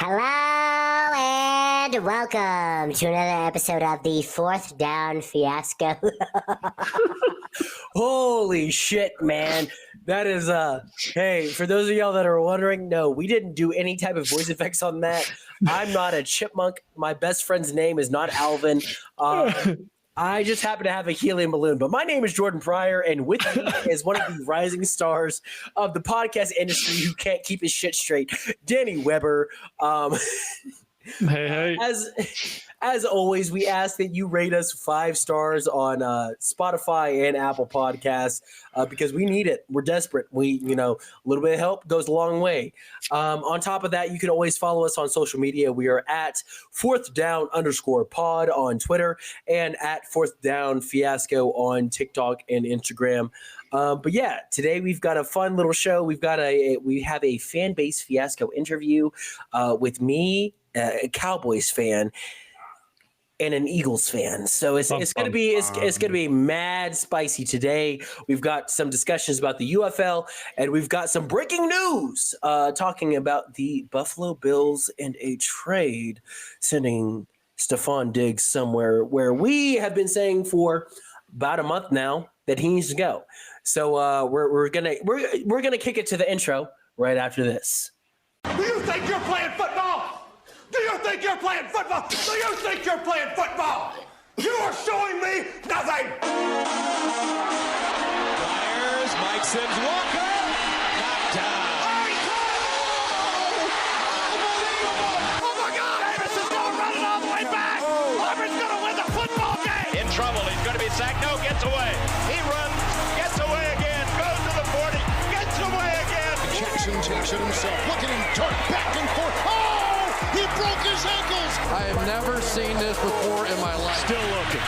Hello and welcome to another episode of the Fourth Down Fiasco. Holy shit, man. That is, hey, for those of y'all that are wondering, no, we didn't do any type of voice effects on that. I'm not a chipmunk. My best friend's name is not Alvin. I just happen to have a helium balloon. But my name is Jordan Pryor, and with me is one of the rising stars of the podcast industry who can't keep his shit straight, Danny Weber. Hey. As always, we ask that you rate us 5 stars on Spotify and Apple Podcasts because we need it. We're desperate. A little bit of help goes a long way. On top of that, you can always follow us on social media. We are at @4thdown_pod on Twitter and at Fourth Down Fiasco on TikTok and Instagram. But yeah, today we've got a fun little show. We have a FANBASE Fiasco interview with me, a Cowboys fan, and an Eagles fan. So it's gonna be mad spicy today. We've got some discussions about the UFL, and we've got some breaking news talking about the Buffalo Bills and a trade sending Stefon Diggs somewhere where we have been saying for about a month now that he needs to go. So we're gonna kick it to the intro right after this. Do you think you're playing football? Do you think you're playing football? Do you think you're playing football? You are showing me nothing. Fires, Mike Sims, Walker, knocked down. Oh my God! Davis is going running all the way back. Auburn's going to win the football game. In trouble, he's going to be sacked. No, gets away. He runs, gets away again, goes to the 40, gets away again. Jackson takes it himself. Look at him dart back and forth. Oh! He broke his ankles. I have never seen this before in my life. Still looking.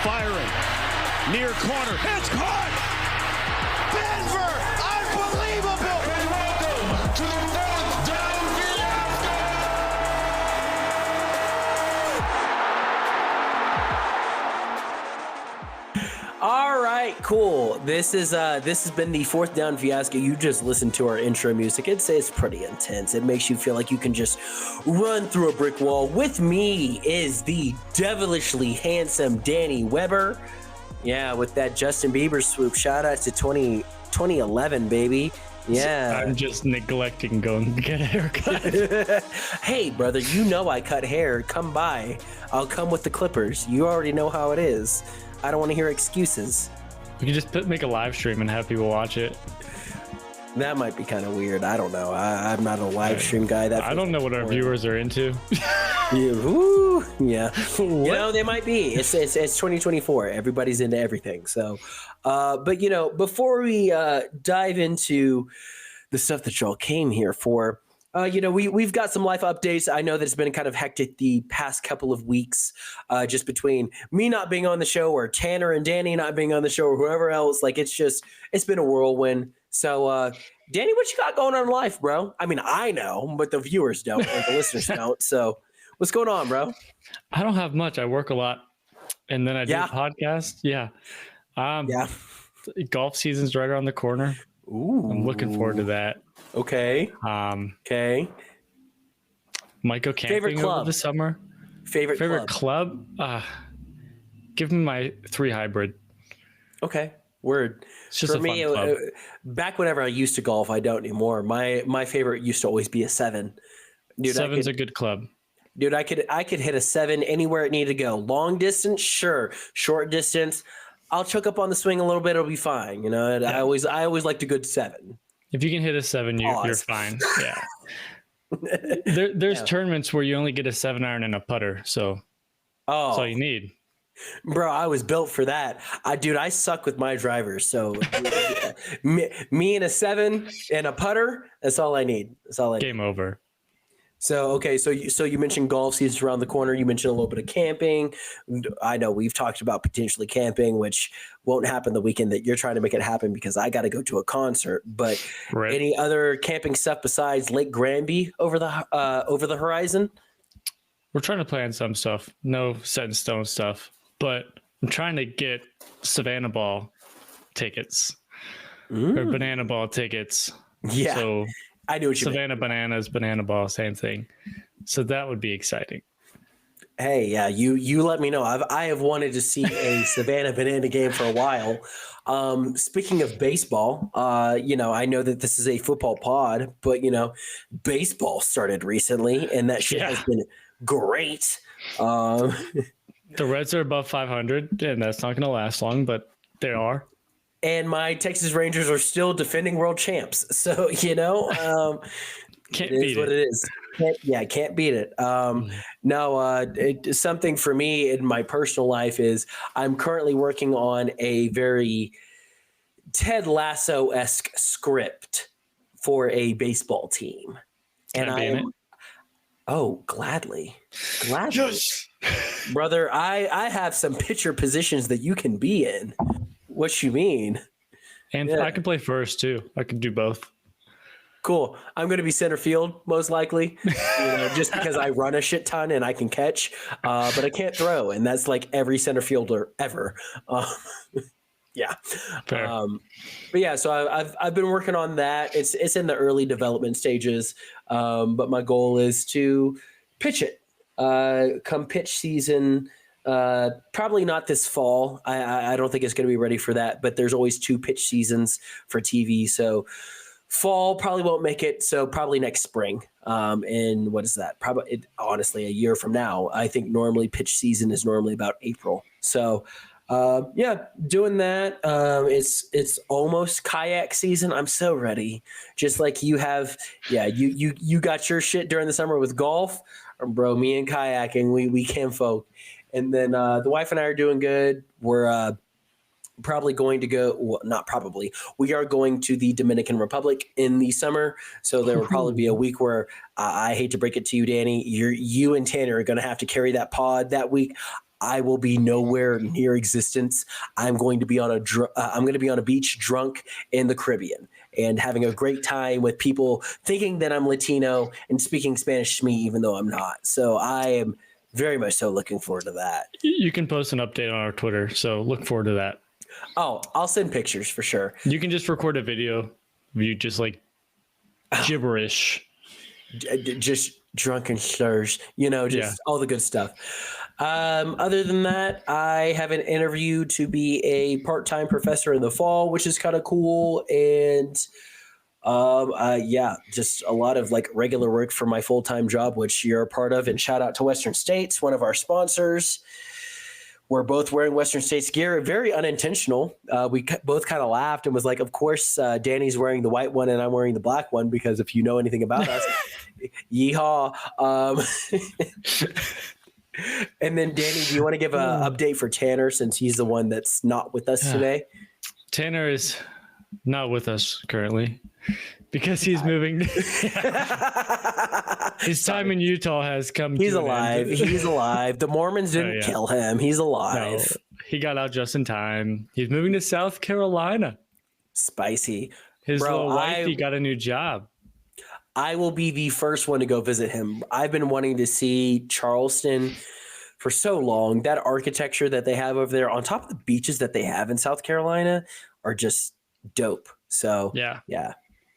Firing. Near corner. It's caught! Denver! Unbelievable! And welcome to the Fourth Down Fiasco. All right, cool. This has been the Fourth Down Fiasco. You just listened to our intro music. It's pretty intense. It makes you feel like you can just run through a brick wall. With me is the devilishly handsome Danny Weber. Yeah, with that Justin Bieber swoop. Shout out to 2011, baby. Yeah. I'm just neglecting going to get a haircut. Hey, brother, you know I cut hair. Come by. I'll come with the clippers. You already know how it is. I don't want to hear excuses. We could just make a live stream and have people watch it. That might be kind of weird. I don't know. I'm not a live stream guy. I don't know what our viewers are into. Yeah. You know, they might be. It's 2024. Everybody's into everything. So, but before we dive into the stuff that y'all came here for, we've got some life updates. I know that it's been kind of hectic the past couple of weeks, just between me not being on the show or Tanner and Danny not being on the show or whoever else. Like, it's been a whirlwind. So, Danny, what you got going on in life, bro? I mean, I know, but the viewers don't, or the listeners don't. So what's going on, bro? I don't have much. I work a lot, and then I do a podcast. Yeah. Golf season's right around the corner. Ooh. I'm looking forward to that. Okay. Okay. Might go camping Favorite club over the summer. Favorite club? Give me my 3 hybrid. Okay. Word. It's just for a me, fun club. Back whenever I used to golf, I don't anymore. My favorite used to always be a 7. Dude, 7's a good club. Dude, I could hit a 7 anywhere it needed to go. Long distance, sure. Short distance, I'll choke up on the swing a little bit. It'll be fine. Yeah. I always liked a good 7. If you can hit a 7, you're fine. Yeah. There's tournaments where you only get a 7-iron and a putter, so that's all you need. Bro, I was built for that. I suck with my drivers. So me and a 7 and a putter, that's all I need. Game over. So, okay. So you mentioned golf season's around the corner. You mentioned a little bit of camping. I know we've talked about potentially camping, which won't happen the weekend that you're trying to make it happen because I got to go to a concert. But right. Any other camping stuff besides Lake Granby over the horizon? We're trying to plan some stuff. No set in stone stuff. But I'm trying to get Savannah Ball tickets or Banana Ball tickets. Yeah. So I knew what you Savannah meant. Bananas, Banana Ball, same thing. So that would be exciting. Hey, yeah, you let me know. I have wanted to see a Savannah Banana game for a while. Speaking of baseball, I know that this is a football pod, but baseball started recently, and that shit has been great. The Reds are above 500, and that's not going to last long, but they are. And my Texas Rangers are still defending world champs. So, can't it beat is what it is. Can't beat it. Something for me in my personal life is I'm currently working on a very Ted Lasso-esque script for a baseball team. And gladly. Yes. Brother, I have some pitcher positions that you can be in. What you mean? And I can play first too. I can do both. Cool. I'm going to be center field, most likely, just because I run a shit ton and I can catch, but I can't throw. And that's like every center fielder ever. Yeah. Fair. But yeah, so I've been working on that. It's in the early development stages. But my goal is to pitch it come pitch season. Probably not this fall. I don't think it's going to be ready for that, but there's always 2 pitch seasons for TV. So fall probably won't make it. So probably next spring. And what is that? Probably honestly a year from now. I think normally pitch season is normally about April. So doing that. It's almost kayak season. I'm so ready. Just like you have. Yeah. You got your shit during the summer with golf, bro. Me and kayaking, we can folk. And then the wife and I are doing good. We're probably going to go. Well, not probably. We are going to the Dominican Republic in the summer. So there will probably be a week where I hate to break it to you, Danny. You and Tanner are going to have to carry that pod that week. I will be nowhere near existence. I'm going to be on a beach drunk in the Caribbean and having a great time with people thinking that I'm Latino and speaking Spanish to me, even though I'm not. So I am very much so looking forward to that. You can post an update on our Twitter, so look forward to that. Oh, I'll send pictures for sure. You can just record a video of you just like gibberish. Just drunken slurs, all the good stuff. Other than that, I have an interview to be a part-time professor in the fall, which is kind of cool. And just a lot of like regular work for my full-time job, which you're a part of. And shout out to Western States, one of our sponsors. We're both wearing Western States gear, very unintentional. We both kind of laughed and was like, of course, Danny's wearing the white one and I'm wearing the black one, because if you know anything about us, yeehaw. And then, Danny, do you want to give an update for Tanner, since he's the one that's not with us today? Tanner is not with us currently because he's moving. His time in Utah has come. He's alive. He's alive. The Mormons didn't kill him. He's alive. No, he got out just in time. He's moving to South Carolina. Spicy. His little wifey got a new job. I will be the first one to go visit him. I've been wanting to see Charleston for so long. That architecture that they have over there on top of the beaches that they have in South Carolina are just dope. So yeah.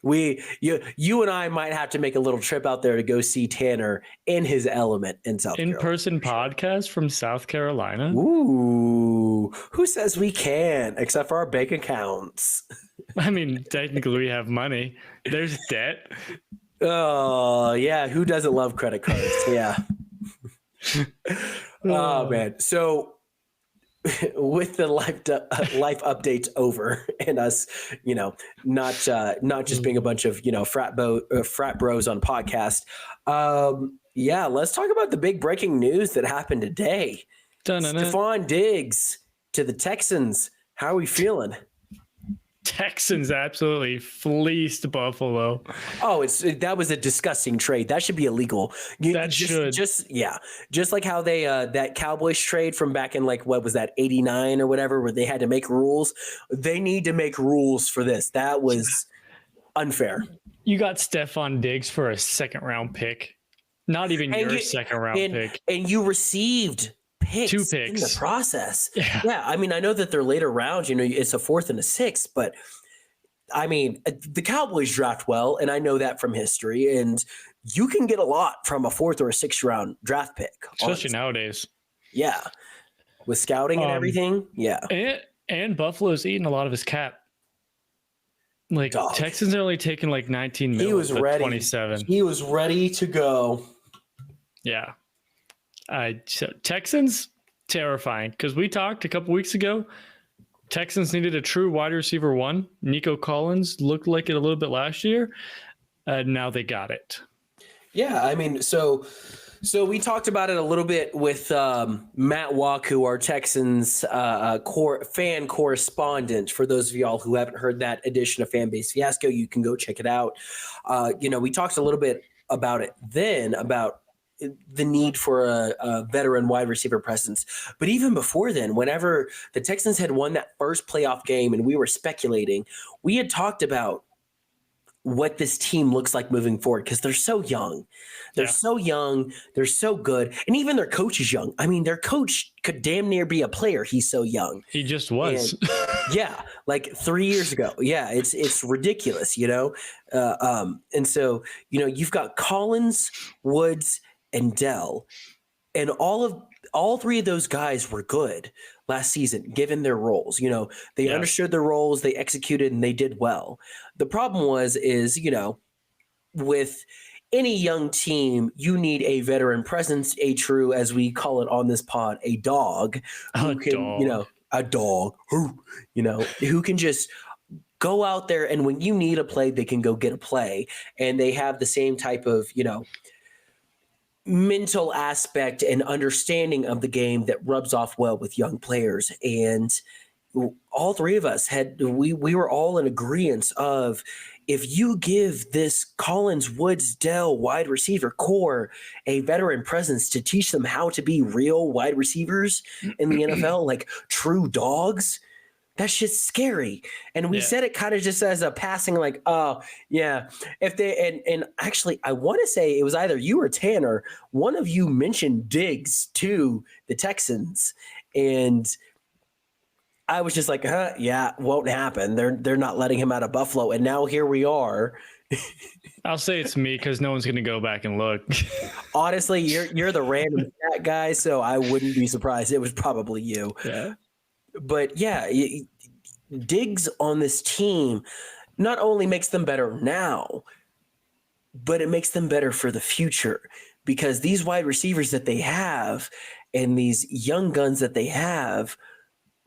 You and I might have to make a little trip out there to go see Tanner in his element in South Carolina. In-person podcast from South Carolina. Ooh, who says we can't, except for our bank accounts? I mean, technically we have money. There's debt. Oh, yeah. Who doesn't love credit cards? Yeah. Oh, man. So with the life updates over and us, not just being a bunch of, frat bros on podcast. Let's talk about the big breaking news that happened today. Stefon Diggs to the Texans. How are we feeling? Texans absolutely fleeced Buffalo. Oh, that was a disgusting trade. That should be illegal. Just like how they that Cowboys trade from back in like what was that 89 or whatever, where they had to make rules. They need to make rules for this. That was unfair. You got Stefon Diggs for a second-round pick. Not even your second-round pick. And you received picks 2 picks in the process. Yeah. I mean, I know that they're later rounds, it's a 4th and a 6th, but I mean, the Cowboys draft well, and I know that from history. And you can get a lot from a 4th or a 6th round draft pick. Especially nowadays. Yeah. With scouting and everything. Yeah. And Buffalo's eating a lot of his cap. Like, Texans are only taking like 19 million. He was ready. 27. He was ready to go. Yeah. So Texans, terrifying. Because we talked a couple weeks ago, Texans needed a true wide receiver 1. Nico Collins looked like it a little bit last year. Now they got it. Yeah, I mean, so we talked about it a little bit with Matt Waku, our Texans fan correspondent. For those of y'all who haven't heard that edition of FanBase Fiasco, you can go check it out. We talked a little bit about it then, about the need for a veteran wide receiver presence. But even before then, whenever the Texans had won that first playoff game and we were speculating, we had talked about what this team looks like moving forward, because they're so young. They're so young. They're so good. And even their coach is young. I mean, their coach could damn near be a player. He's so young. He just was. And, like 3 years ago. Yeah, it's ridiculous, and so, you've got Collins, Woods, and Dell. And all 3 of those guys were good last season, given their roles. They understood their roles, they executed, and they did well. The problem is, with any young team, you need a veteran presence, a true, as we call it on this pod, a dog who can just go out there, and when you need a play, they can go get a play, and they have the same type of, mental aspect and understanding of the game that rubs off well with young players. And all 3 of us we were all in agreement of, if you give this Collins, Woods, Dell wide receiver core a veteran presence to teach them how to be real wide receivers in the NFL, like true dogs, that shit's scary. And we said it kind of just as a passing, like, oh yeah, if they, and actually I want to say it was either you or Tanner, one of you mentioned Diggs to the Texans, and I was just like, won't happen. They're not letting him out of Buffalo. And now here we are. I'll say it's me, because no one's going to go back and look. Honestly, you're the random stat guy, so I wouldn't be surprised. It was probably you. Yeah. But Diggs on this team not only makes them better now, but it makes them better for the future, because these wide receivers that they have and these young guns that they have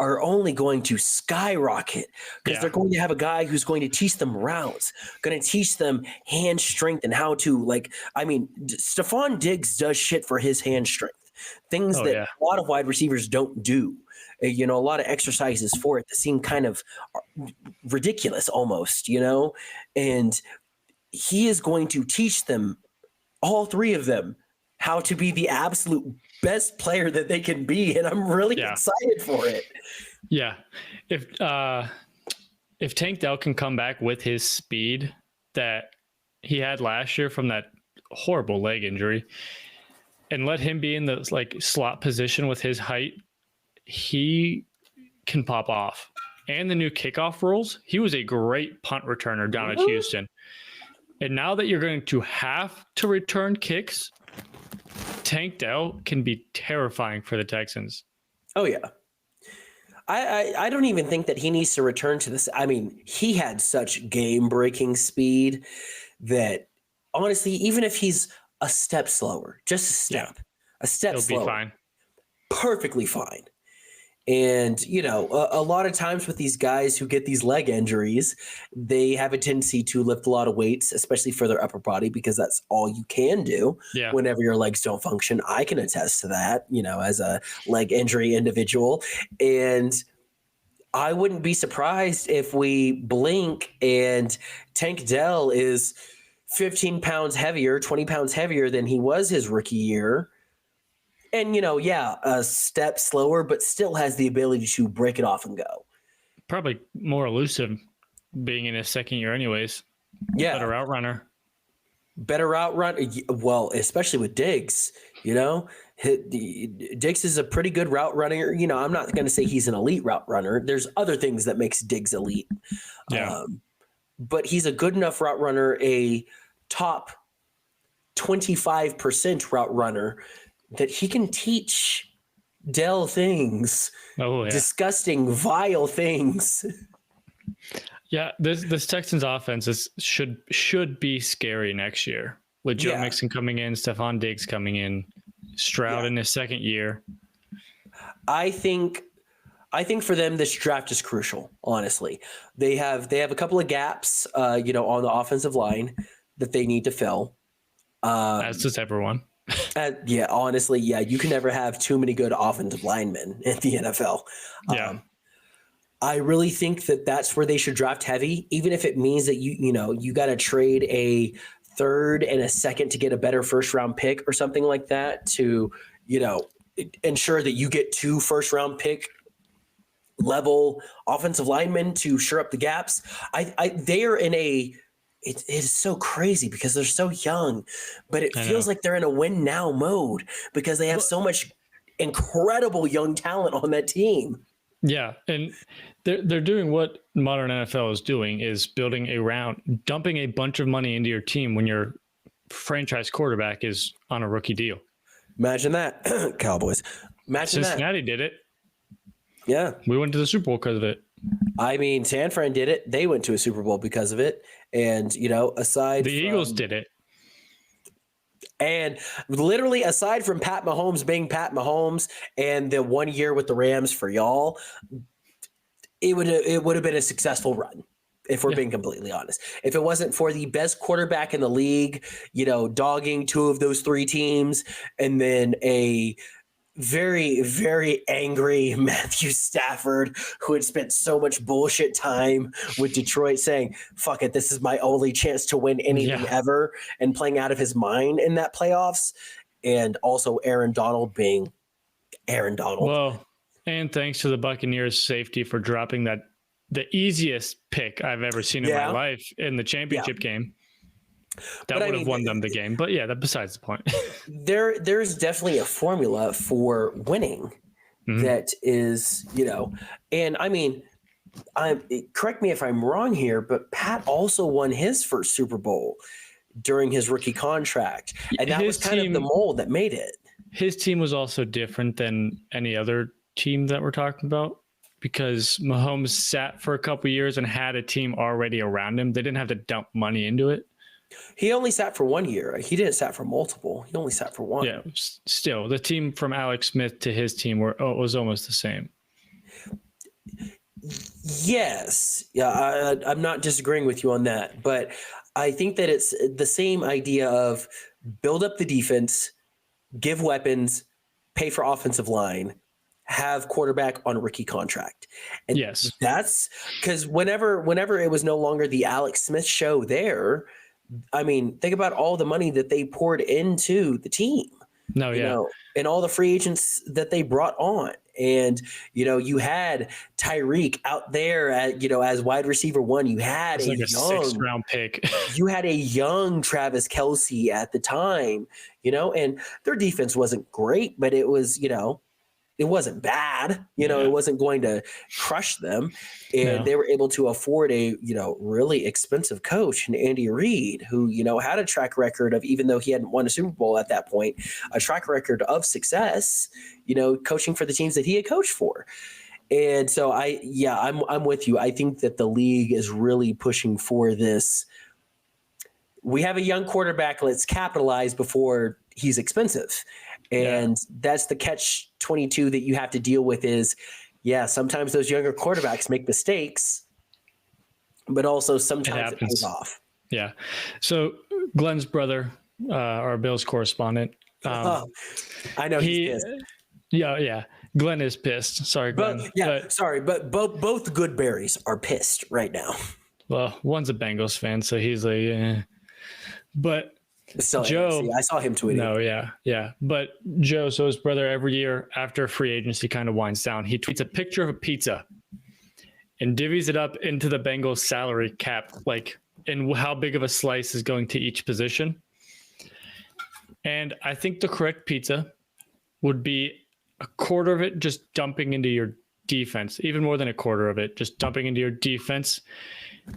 are only going to skyrocket, because they're going to have a guy who's going to teach them routes, going to teach them hand strength and how to, Stefon Diggs does shit for his hand strength, things that a lot of wide receivers don't do. A lot of exercises for it that seem kind of ridiculous almost, and he is going to teach them, all 3 of them, how to be the absolute best player that they can be. And I'm really excited for it. Yeah. If Tank Dell can come back with his speed that he had last year from that horrible leg injury, and let him be in the slot position with his height, he can pop off. And the new kickoff rules, he was a great punt returner down at Houston. And now that you're going to have to return kicks, Tank Dell can be terrifying for the Texans. Oh, yeah. I don't even think that he needs to return to this. I mean, he had such game-breaking speed that, honestly, even if he's a step slower, just a step slower, he'll be fine. Perfectly fine. And, a lot of times with these guys who get these leg injuries, they have a tendency to lift a lot of weights, especially for their upper body, because that's all you can do whenever your legs don't function. I can attest to that, as a leg injury individual. And I wouldn't be surprised if we blink and Tank Dell is 15 pounds heavier, 20 pounds heavier than he was his rookie year. And, a step slower, but still has the ability to break it off and go. Probably more elusive being in his second year anyways. Yeah. Better route runner. Well, especially with Diggs, Diggs is a pretty good route runner. I'm not going to say he's an elite route runner. There's other things that makes Diggs elite. Yeah. But he's a good enough route runner, a top 25% route runner, that he can teach Dell things. Oh, yeah. Disgusting, vile things. Yeah, this Texans offense should be scary next year with Joe Mixon coming in, Stefon Diggs coming in, Stroud in his second year. I think for them this draft is crucial. Honestly, they have a couple of gaps, on the offensive line that they need to fill. As does everyone. Honestly, you can never have too many good offensive linemen in the NFL. Yeah. I really think that that's where they should draft heavy, even if it means that you got to trade a third and a second to get a better first round pick or something like that to, ensure that you get 2 first round pick level offensive linemen to shore up the gaps. They are in a, it is so crazy because they're so young, but it feels like they're in a win now mode because they have so much incredible young talent on that team. Yeah, and they're doing what modern NFL is doing, is building dumping a bunch of money into your team when your franchise quarterback is on a rookie deal. Imagine that, Cowboys. Cincinnati did it. Yeah. We went to the Super Bowl because of it. I mean, San Fran did it. They went to a Super Bowl because of it. And, aside the Eagles did it. And literally, aside from Pat Mahomes being Pat Mahomes and the 1 year with the Rams for y'all, it would have been a successful run, if we're being completely honest. If it wasn't for the best quarterback in the league, dogging 2 of those 3 teams, and then a very, very angry Matthew Stafford, who had spent so much bullshit time with Detroit saying, fuck it, this is my only chance to win anything ever, and playing out of his mind in that playoffs. And also Aaron Donald being Aaron Donald. Well, and thanks to the Buccaneers safety for dropping the easiest pick I've ever seen in my life in the championship game. That would have won them the game. But that besides the point. There's definitely a formula for winning that is, and I mean, correct me if I'm wrong here, but Pat also won his first Super Bowl during his rookie contract. And that was kind of the mold that made it. His team was also different than any other team that we're talking about, because Mahomes sat for a couple of years and had a team already around him. They didn't have to dump money into it. He only sat for 1 year. He didn't sat for multiple. He only sat for 1. Yeah, still, the team from Alex Smith to his team was almost the same. Yes. Yeah, I'm not disagreeing with you on that. But I think that it's the same idea of build up the defense, give weapons, pay for offensive line, have quarterback on a rookie contract. And that's because whenever it was no longer the Alex Smith show there, I mean, think about all the money that they poured into the team. And all the free agents that they brought on. And, you had Tyreek out there as wide receiver 1. You had a young 6th round pick. You had a young Travis Kelce at the time, and their defense wasn't great, but it was, it wasn't bad. It wasn't going to crush them. And they were able to afford a, really expensive coach in Andy Reid, who, had a track record of, even though he hadn't won a Super Bowl at that point, a track record of success, coaching for the teams that he had coached for. And so I'm with you. I think that the league is really pushing for this. We have a young quarterback. Let's capitalize before he's expensive. And that's the catch-22 that you have to deal with is, sometimes those younger quarterbacks make mistakes, but also sometimes it pays off. Yeah. So Glenn's brother, our Bills correspondent. I know he's pissed. Yeah. Glenn is pissed. Sorry, Glenn. But both good berries are pissed right now. Well, one's a Bengals fan, so he's like, But Joe, I saw him tweeting. No, yeah. But Joe, so his brother, every year after free agency kind of winds down, he tweets a picture of a pizza and divvies it up into the Bengals salary cap, and how big of a slice is going to each position. And I think the correct pizza would be a quarter of it just dumping into your defense, even more than a quarter of it, just dumping into your defense.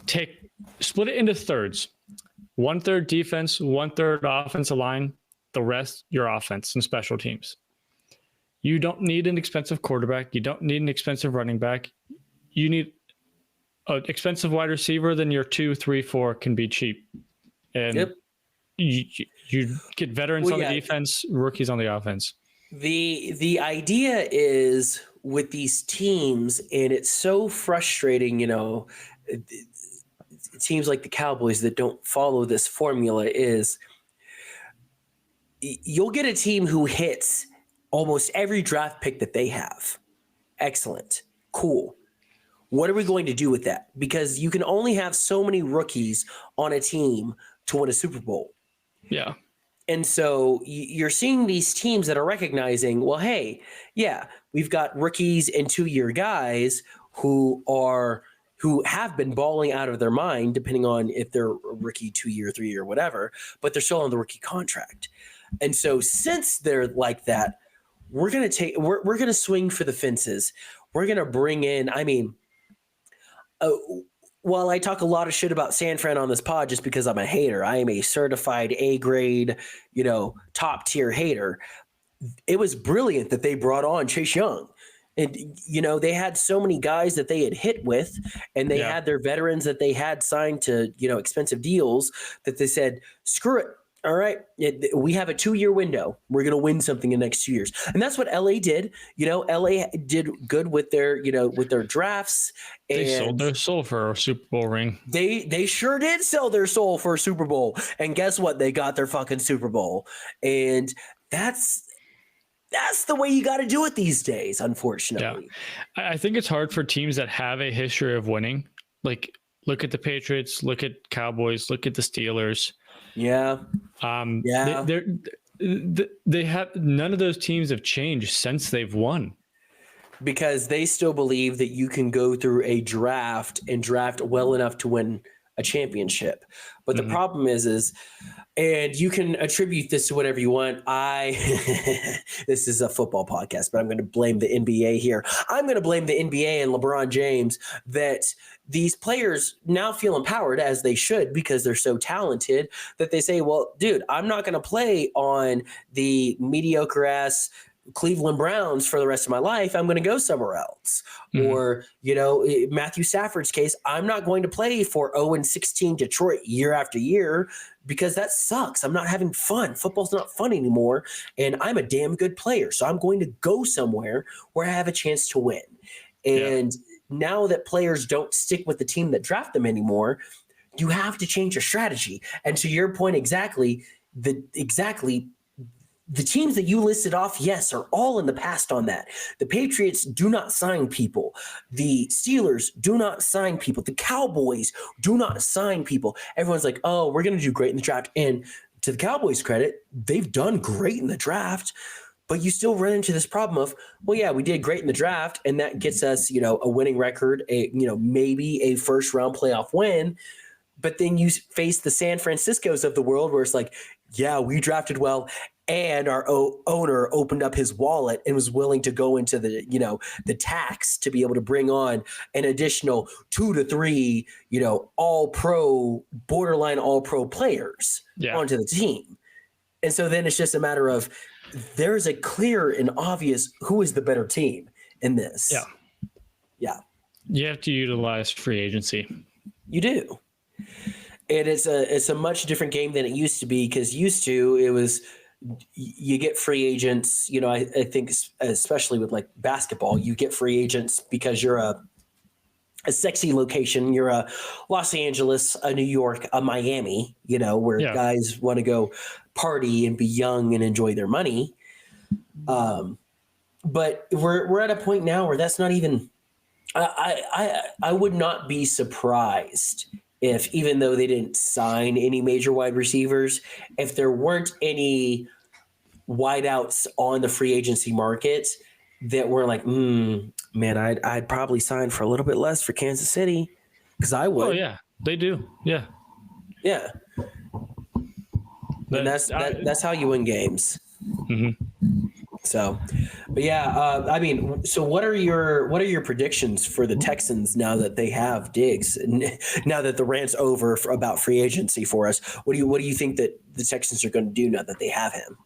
Take split it into thirds. 1/3 defense, 1/3 offensive line, the rest your offense and special teams. You don't need an expensive quarterback. You don't need an expensive running back. You need an expensive wide receiver, then your 2, 3, 4 can be cheap. And you get veterans on the defense, rookies on the offense. The idea is with these teams, and it's so frustrating, teams like the Cowboys that don't follow this formula, is you'll get a team who hits almost every draft pick that they have. Excellent. Cool. What are we going to do with that? Because you can only have so many rookies on a team to win a Super Bowl. Yeah. And so you're seeing these teams that are recognizing, well, hey, yeah, we've got rookies and 2-year guys who have been balling out of their mind, depending on if they're a rookie, 2-year, 3-year, whatever, but they're still on the rookie contract. And so since they're like that, we're going to swing for the fences. We're going to bring in, while I talk a lot of shit about San Fran on this pod just because I'm a hater, I am a certified A-grade, top tier hater. It was brilliant that they brought on Chase Young. And, they had so many guys that they had hit with, and they had their veterans that they had signed to, expensive deals, that they said, screw it. All right, we have a 2-year window. We're going to win something in the next 2 years. And that's what LA did. LA did good with their, with their drafts. And they sold their soul for a Super Bowl ring. They sure did sell their soul for a Super Bowl. And guess what? They got their fucking Super Bowl. And that's the way you got to do it these days, unfortunately. Yeah. I think it's hard for teams that have a history of winning. Like, look at the Patriots, look at Cowboys, look at the Steelers. Yeah. They have, none of those teams have changed since they've won. Because they still believe that you can go through a draft and draft well enough to win a championship. But the problem is, and you can attribute this to whatever you want. This is a football podcast, but I'm going to blame the NBA here. I'm going to blame the NBA and LeBron James that these players now feel empowered, as they should, because they're so talented, that they say, well, dude, I'm not going to play on the mediocre ass Cleveland Browns for the rest of my life. I'm going to go somewhere else. Or, Matthew Stafford's case, I'm not going to play for 0-16 Detroit year after year because that sucks. I'm not having fun. Football's not fun anymore. And I'm a damn good player. So I'm going to go somewhere where I have a chance to win. And now that players don't stick with the team that draft them anymore, you have to change your strategy. And to your point, the teams that you listed off, yes, are all in the past on that. The Patriots do not sign people. The Steelers do not sign people. The Cowboys do not sign people. Everyone's like, oh, we're going to do great in the draft. And to the Cowboys' credit, they've done great in the draft. But you still run into this problem of, well, yeah, we did great in the draft, and that gets us, a winning record, maybe a first-round playoff win. But then you face the San Franciscos of the world where it's like, yeah, we drafted well, and our owner opened up his wallet and was willing to go into the tax to be able to bring on an additional 2 to 3, all-pro, borderline all-pro players onto the team. And so then it's just a matter of, there's a clear and obvious who is the better team in this. Yeah. You have to utilize free agency. You do. And it's a much different game than it used to be, because it was you get free agents. I think especially with like basketball, you get free agents because you're a sexy location. You're a Los Angeles, a New York, a Miami, where guys want to go party and be young and enjoy their money. But we're at a point now where that's not even, I would not be surprised if, even though they didn't sign any major wide receivers, if there weren't any wideouts on the free agency market that were like, man, I'd probably sign for a little bit less for Kansas City, because I would. Oh yeah, they do. Yeah. And that's how you win games. So, but yeah, I mean, so what are your predictions for the Texans now that they have Diggs? Now that the rant's over about free agency for us, what do you think that the Texans are going to do now that they have him?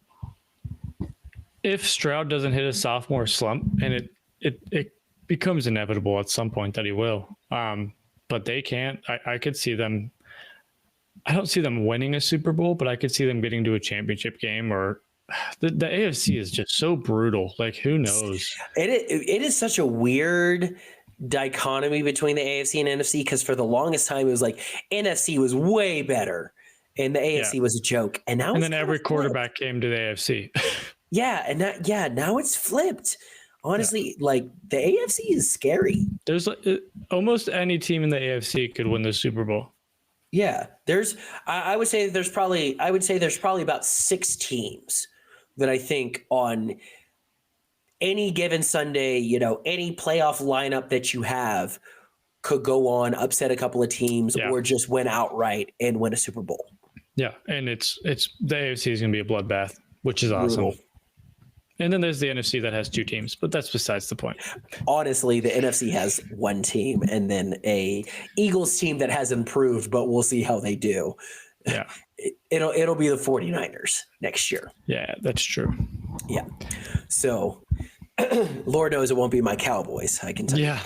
If Stroud doesn't hit a sophomore slump, and it becomes inevitable at some point that he will, but they can't. I could see them. I don't see them winning a Super Bowl, but I could see them getting to a championship game. Or the AFC is just so brutal. Like, who knows? It is such a weird dichotomy between the AFC and NFC, because for the longest time it was like NFC was way better and the AFC was a joke, and now then every quarterback came to the AFC. Now it's flipped. Honestly, like the AFC is scary. There's almost any team in the AFC could win the Super Bowl. Yeah, I would say there's probably about 6 teams that I think on any given Sunday, any playoff lineup that you have could go on, upset a couple of teams, or just win outright and win a Super Bowl. Yeah, and it's the AFC is going to be a bloodbath, which is awesome. Brutal. And then there's the NFC that has 2 teams, but that's besides the point. Honestly, the NFC has 1 team and then a Eagles team that has improved, but we'll see how they do. Yeah. It'll be the 49ers next year. Yeah, that's true. Yeah. So Lord knows it won't be my Cowboys, I can tell you.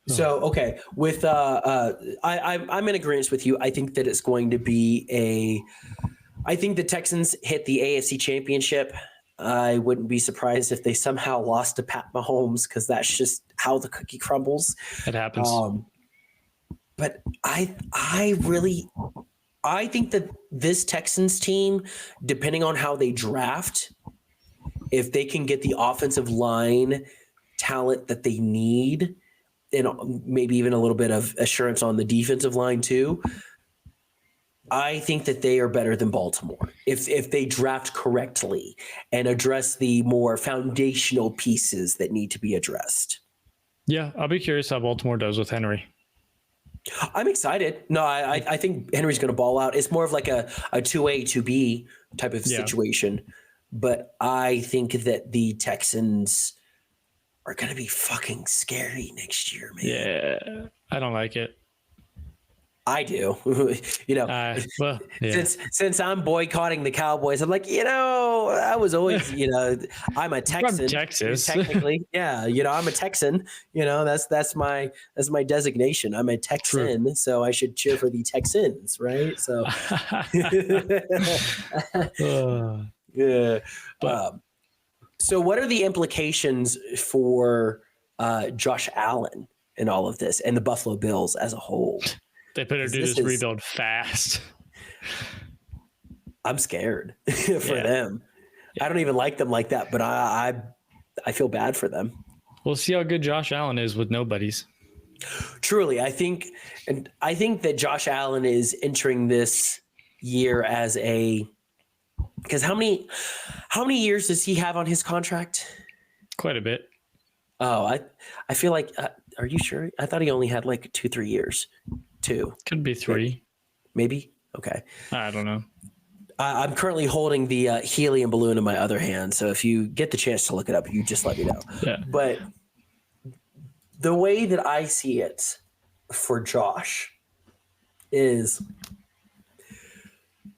So, okay, with I'm in agreement with you. I think that it's going to be I think the Texans hit the AFC Championship. I wouldn't be surprised if they somehow lost to Pat Mahomes, because that's just how the cookie crumbles. It happens. But I think that this Texans team, depending on how they draft, if they can get the offensive line talent that they need, and maybe even a little bit of assurance on the defensive line too, I think that they are better than Baltimore if they draft correctly and address the more foundational pieces that need to be addressed. Yeah, I'll be curious how Baltimore does with Henry. I'm excited. No, I think Henry's going to ball out. It's more of like a 2A, 2B type of situation. But I think that the Texans are going to be fucking scary next year, man. Yeah, I don't like it. I do. Since I'm boycotting the Cowboys, I'm like, I was always, I'm a Texan. From Texas. Technically. Yeah. I'm a Texan, that's my designation. I'm a Texan. True. So I should cheer for the Texans. Right. So, yeah. So what are the implications for Josh Allen in all of this and the Buffalo Bills as a whole? They better do this rebuild fast. I'm scared for them. Yeah. I don't even like them like that, but I feel bad for them. We'll see how good Josh Allen is with nobodies. Truly, I think that Josh Allen is entering this year as because how many years does he have on his contract? Quite a bit. Oh, I feel like. Are you sure? I thought he only had like 2-3 years. 2. Could be 3. Maybe. Okay. I don't know. I'm currently holding the helium balloon in my other hand. So if you get the chance to look it up, you just let me know. Yeah. But the way that I see it for Josh is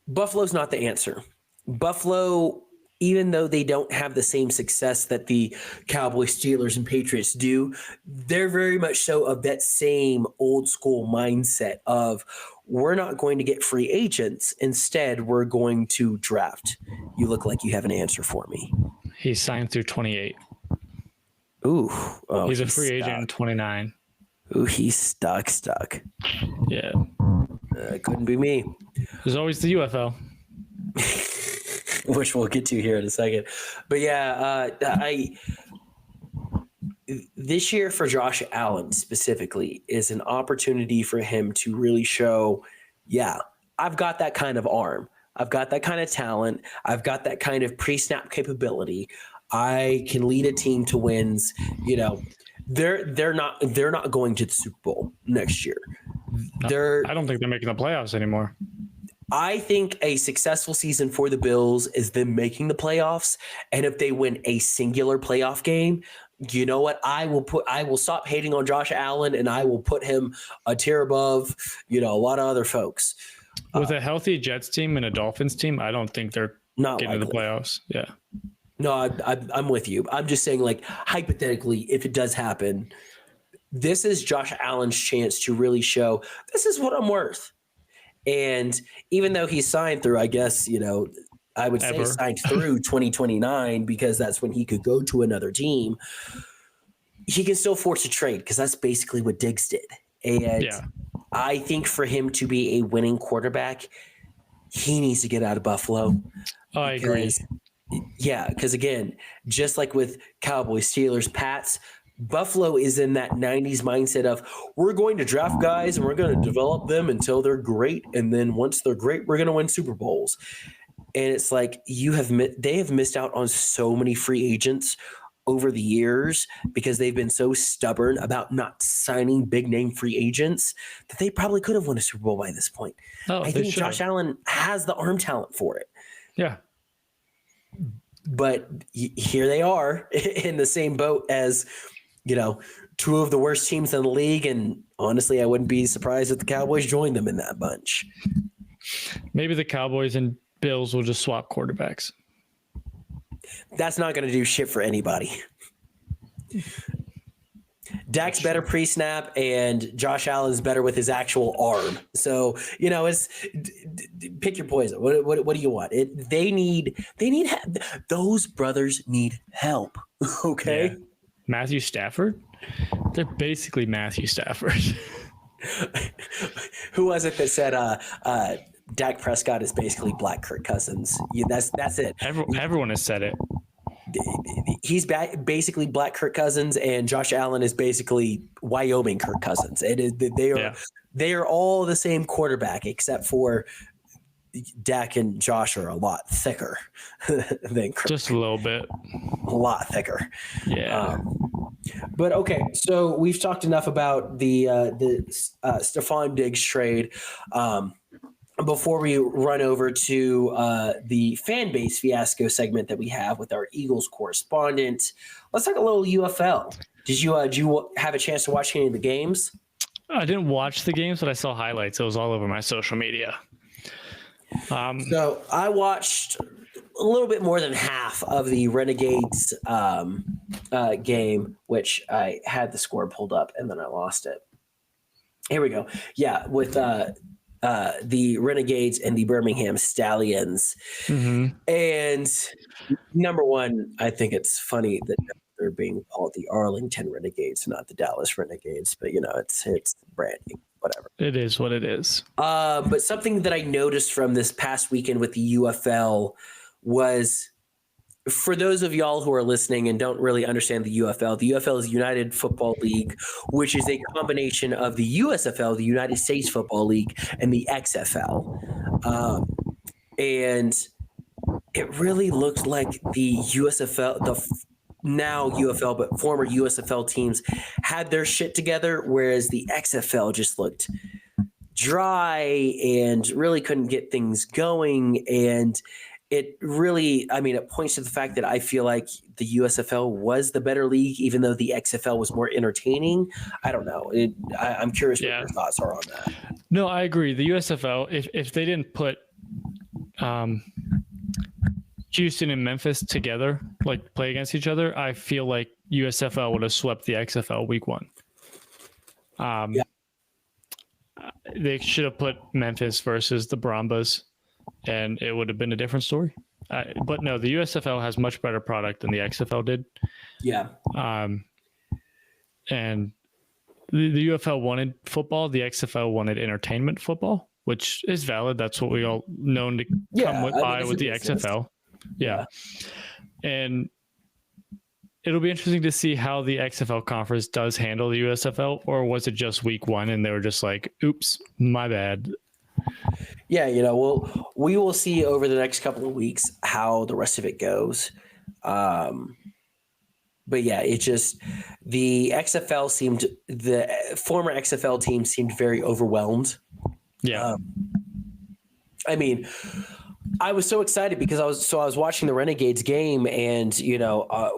Buffalo's not the answer. Buffalo, even though they don't have the same success that the Cowboys, Steelers, and Patriots do, they're very much so of that same old school mindset of we're not going to get free agents. Instead, we're going to draft. You look like you have an answer for me. He's signed through 28. Ooh. Oh, he's a free agent in 29. Ooh, he's stuck. Yeah. Couldn't be me. There's always the UFL. Which we'll get to here in a second. But yeah, this year for Josh Allen specifically is an opportunity for him to really show, I've got that kind of arm. I've got that kind of talent. I've got that kind of pre-snap capability. I can lead a team to wins. They're not going to the Super Bowl next year. I don't think they're making the playoffs anymore. I think a successful season for the Bills is them making the playoffs. And if they win a singular playoff game, you know what? I will stop hating on Josh Allen and I will put him a tier above, a lot of other folks. With a healthy Jets team and a Dolphins team, I don't think they're not getting to the likely. playoffs. Yeah. No, I'm with you. I'm just saying, like, hypothetically, if it does happen, this is Josh Allen's chance to really show this is what I'm worth. And even though he's signed through, I guess, I would say signed through 2029 because that's when he could go to another team, he can still force a trade because that's basically what Diggs did. And I think for him to be a winning quarterback, he needs to get out of Buffalo. Oh, I agree. Yeah, because again, just like with Cowboys, Steelers, Pats, Buffalo is in that 90s mindset of we're going to draft guys and we're going to develop them until they're great. And then once they're great, we're going to win Super Bowls. And it's like they have missed out on so many free agents over the years because they've been so stubborn about not signing big name free agents that they probably could have won a Super Bowl by this point. I think Josh Allen has the arm talent for it. Yeah. But here they are in the same boat as, two of the worst teams in the league. And honestly, I wouldn't be surprised if the Cowboys joined them in that bunch. Maybe the Cowboys and Bills will just swap quarterbacks. That's not going to do shit for anybody. Dak's better pre-snap and Josh Allen's better with his actual arm. So, it's pick your poison. What do you want? Those brothers need help. Okay. Yeah. Matthew Stafford. They're basically Matthew Stafford. Who was it that said, Dak Prescott is basically Black Kirk Cousins? Yeah, that's it. Everyone has said it. He's basically Black Kirk Cousins, and Josh Allen is basically Wyoming Kirk Cousins. They are all the same quarterback, except for Dak and Josh are a lot thicker than Kirk. Just a little bit. A lot thicker. Yeah. But okay, so we've talked enough about the Stefon Diggs trade. Before we run over to the FANBASE Fiasco segment that we have with our Eagles correspondent, let's talk a little UFL. Did you have a chance to watch any of the games? I didn't watch the games, but I saw highlights. It was all over my social media. So I watched a little bit more than half of the Renegades game, which I had the score pulled up and then I lost it. Here we go. Yeah, with the Renegades and the Birmingham Stallions. Mm-hmm. And number one, I think it's funny that they're being called the Arlington Renegades, not the Dallas Renegades, but it's branding, whatever. It is what it is. But something that I noticed from this past weekend with the UFL was, for those of y'all who are listening and don't really understand the UFL is United Football League, which is a combination of the USFL, the United States Football League, and the XFL. And it really looked like the USFL, now UFL, but former USFL teams had their shit together, whereas the XFL just looked dry and really couldn't get things going. And it really, it points to the fact that I feel like the USFL was the better league, even though the XFL was more entertaining. I don't know. I'm curious what your thoughts are on that. No, I agree. The USFL, if they didn't put Houston and Memphis together, like play against each other, I feel like USFL would have swept the XFL week one. They should have put Memphis versus the Brambas, and it would have been a different story. But no, the USFL has much better product than the XFL did. Yeah. And the UFL wanted football. The XFL wanted entertainment football, which is valid. That's what we all known to come with the XFL. Yeah. And it'll be interesting to see how the XFL conference does handle the USFL, or was it just week one and they were just like, oops, my bad. Yeah, we will see over the next couple of weeks how the rest of it goes. But yeah, it just, the former XFL team seemed very overwhelmed. Yeah. I mean, I was so excited because I was watching the Renegades game, and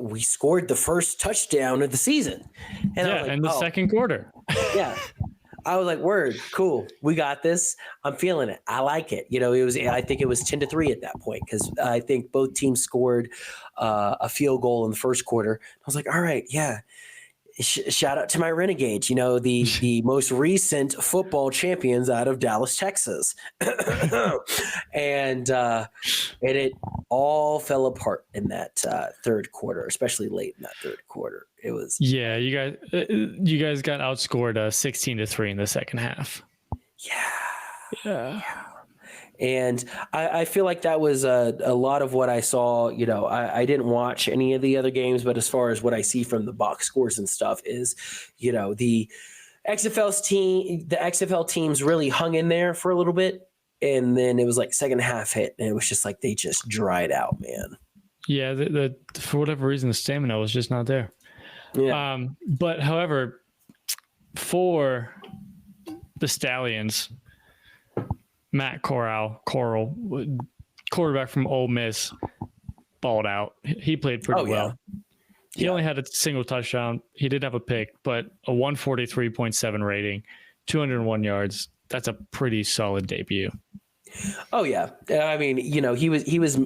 we scored the first touchdown of the season, and I was like, in the second quarter. Yeah, I was like, "Word, cool, we got this. I'm feeling it. I like it." I think it was 10-3 at that point because I think both teams scored a field goal in the first quarter. I was like, "All right, yeah." Shout out to my Renegades, the most recent football champions out of Dallas, Texas. and it all fell apart in that third quarter, especially late in that third quarter. It was you guys got outscored 16-3 in the second half. Yeah. And I feel like that was a lot of what I saw. I didn't watch any of the other games, but as far as what I see from the box scores and stuff is, the XFL teams really hung in there for a little bit. And then it was like second half hit, and it was just like they just dried out, man. Yeah, the for whatever reason, the stamina was just not there. Yeah. But however, for the Stallions, Matt Corral, quarterback from Ole Miss, balled out. He played pretty well. He only had a single touchdown. He did have a pick, but a 143.7 rating, 201 yards. That's a pretty solid debut. Oh yeah. I mean, he was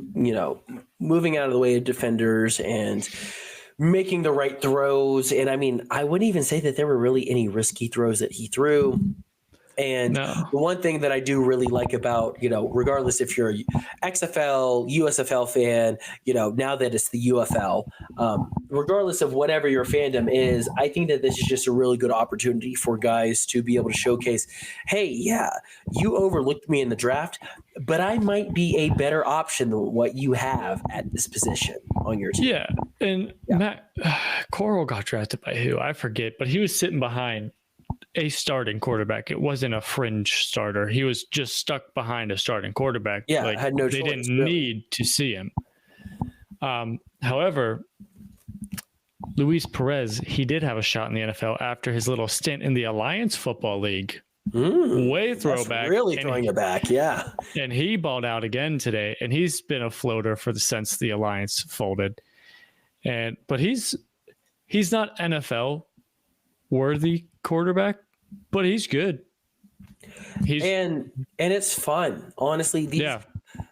moving out of the way of defenders and making the right throws. And I mean, I wouldn't even say that there were really any risky throws that he threw. And the one thing that I do really like about, regardless if you're a XFL, USFL fan, now that it's the UFL, regardless of whatever your fandom is, I think that this is just a really good opportunity for guys to be able to showcase, hey, yeah, you overlooked me in the draft, but I might be a better option than what you have at this position on your team. Yeah. And Matt Coral got drafted by who? I forget, but he was sitting behind a starting quarterback. It wasn't a fringe starter. He was just stuck behind a starting quarterback. Yeah, had no choice. They didn't need to see him. However, Luis Perez, he did have a shot in the NFL after his little stint in the Alliance Football League. Way throwback. Really throwing it back, yeah. And he balled out again today, and he's been a floater since the Alliance folded. But he's not NFL worthy quarterback, but he's good. And it's fun. Honestly,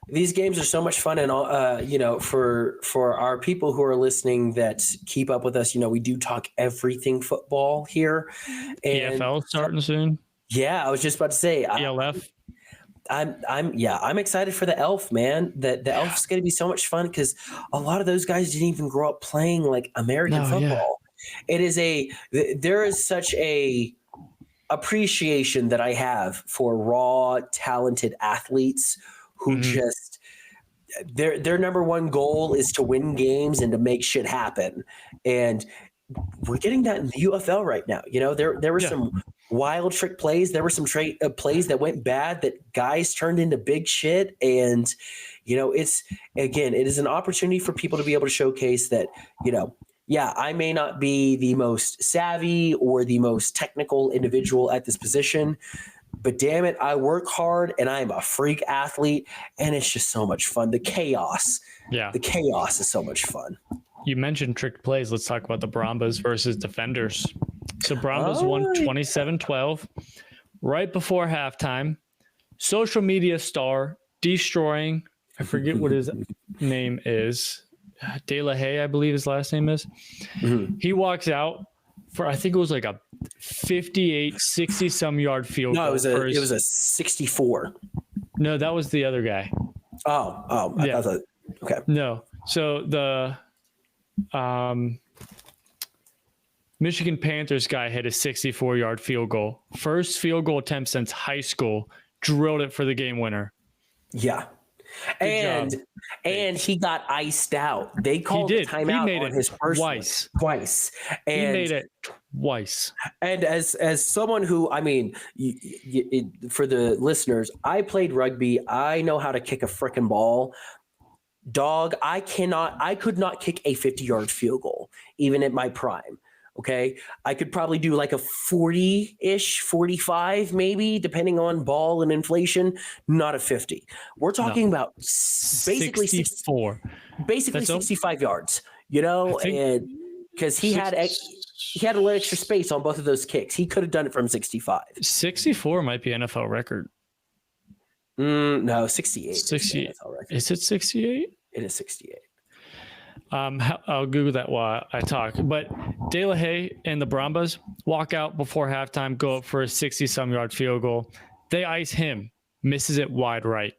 these games are so much fun, and for our people who are listening that keep up with us, we do talk everything football here. And EFL starting soon. Yeah, I was just about to say ELF. I'm excited for the Elf, man. The Elf's going to be so much fun because a lot of those guys didn't even grow up playing like American football. There is such a appreciation that I have for raw, talented athletes who just their number one goal is to win games and to make shit happen. And we're getting that in the UFL right now. There were some wild trick plays. There were some plays that went bad that guys turned into big shit. And, it is an opportunity for people to be able to showcase that, I may not be the most savvy or the most technical individual at this position, but damn it, I work hard and I'm a freak athlete, and it's just so much fun. The chaos is so much fun. You mentioned trick plays. Let's talk about the Brambas versus Defenders. So Brambas won 27-12 right before halftime. Social media star destroying, I forget what his name is. De La Haye, I believe his last name is. He walks out for, I think it was like a 58, 60-some yard field goal. No, it was a 64. No, that was the other guy. I thought okay. No. So the Michigan Panthers guy hit a 64-yard field goal. First field goal attempt since high school. Drilled it for the game winner. Yeah. And he got iced out. They called the timeout on his first twice. And he made it twice. And as someone who, I mean, for the listeners, I played rugby. I know how to kick a frickin' ball. Dog, I could not kick a 50-yard field goal, even at my prime. Okay. I could probably do like a 40-ish, 45 maybe, depending on ball and inflation, not a 50. We're talking about basically 64. Basically 65 yards, and because he had a little extra space on both of those kicks. He could have done it from 65. 64 might be NFL record. No, 68. 68. Is it 68? It is 68. I'll Google that while I talk. But De La Haye and the Brambas walk out before halftime, go up for a 60-some yard field goal. They ice him, misses it wide right.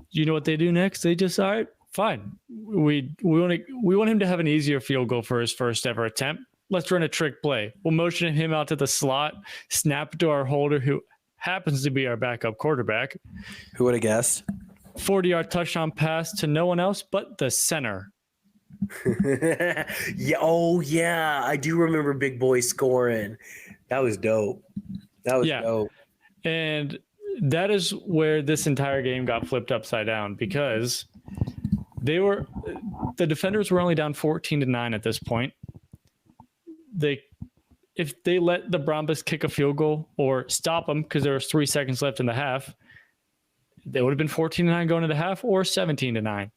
You know what they do next? They just, all right, fine. We want him to have an easier field goal for his first ever attempt. Let's run a trick play. We'll motion him out to the slot, snap it to our holder, who happens to be our backup quarterback. Who would have guessed? 40-yard touchdown pass to no one else but the center. Yeah. I do remember Big Boy scoring. That was dope. Dope. And that is where this entire game got flipped upside down, because the defenders were only down 14-9 at this point. If they let the Brambas kick a field goal or stop them because there was 3 seconds left in the half, they would have been 14-9 going into half, or 17-9.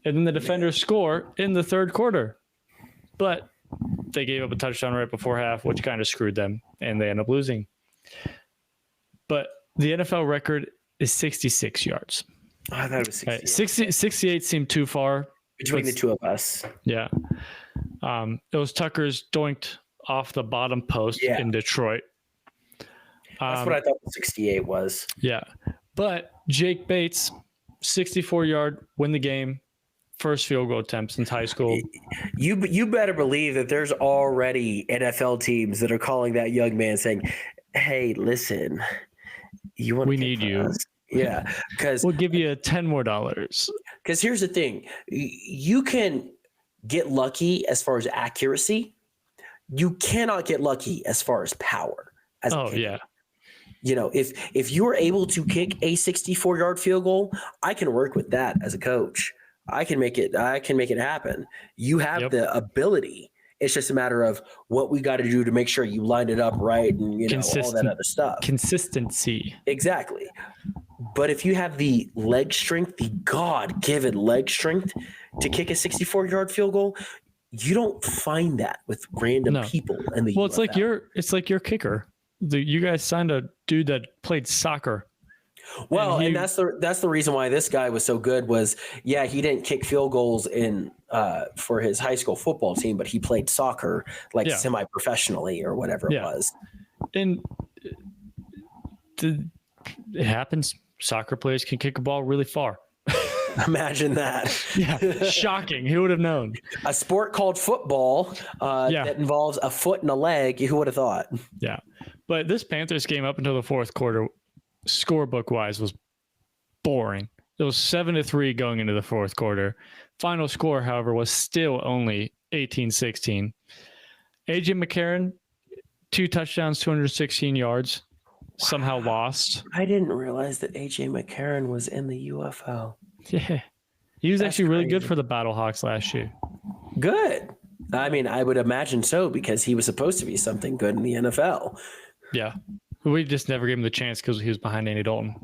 And then the defenders score in the third quarter. But they gave up a touchdown right before half, which kind of screwed them, and they end up losing. But the NFL record is 66 yards. I thought it was 68. 68 seemed too far. Between the two of us. Yeah. It was Tucker's doinked off the bottom post in Detroit. That's what I thought the 68 was. Yeah. But Jake Bates, 64-yard, win the game, first field goal attempt since high school. You better believe that there's already NFL teams that are calling that young man saying, hey, listen, we need you. Us? Yeah, because we'll give you $10 more. Because here's the thing. You can get lucky as far as accuracy. You cannot get lucky as far as power. Yeah. If you're able to kick a 64-yard field goal, I can work with that as a coach. I can make it happen. You have the ability. It's just a matter of what we got to do to make sure you line it up right and all that other stuff. Consistency. Exactly. But if you have the leg strength, the God-given leg strength to kick a 64-yard field goal, you don't find that with random people in the UFL. It's like your kicker. You guys signed a dude that played soccer. Well, and that's the reason why this guy was so good was, he didn't kick field goals for his high school football team, but he played soccer semi-professionally or whatever it was. And it happens. Soccer players can kick a ball really far. Imagine that. Yeah, shocking. Who would have known? A sport called football that involves a foot and a leg. Who would have thought? Yeah. But this Panthers game up until the fourth quarter, scorebook-wise, was boring. It was 7-3 going into the fourth quarter. Final score, however, was still only 18-16. AJ McCarron, 2 touchdowns, 216 yards, somehow lost. I didn't realize that AJ McCarron was in the UFL. Yeah. He was actually really good for the Battlehawks last year. Good. I mean, I would imagine so, because he was supposed to be something good in the NFL. Yeah. We just never gave him the chance because he was behind Andy Dalton.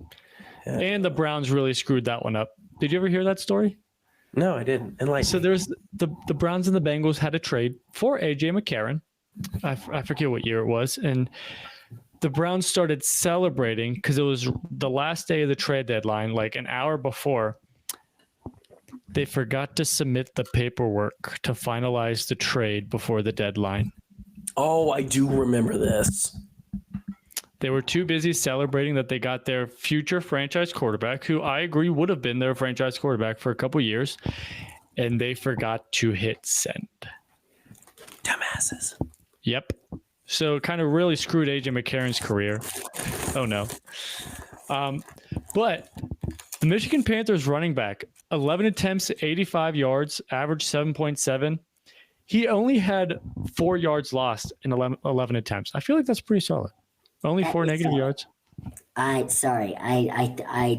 Yeah. And the Browns really screwed that one up. Did you ever hear that story? No, I didn't. So there's the Browns and the Bengals had a trade for AJ McCarron. I forget what year it was. And the Browns started celebrating because it was the last day of the trade deadline, like an hour before. They forgot to submit the paperwork to finalize the trade before the deadline. Oh, I do remember this. They were too busy celebrating that they got their future franchise quarterback, who I agree would have been their franchise quarterback for a couple years, and they forgot to hit send. Dumbasses. Yep. So it kind of really screwed AJ McCarron's career. Oh, no. But the Michigan Panthers running back, 11 attempts, 85 yards, average 7.7. He only had 4 yards lost in 11 attempts. I feel like that's pretty solid. Only 4 negative yards. I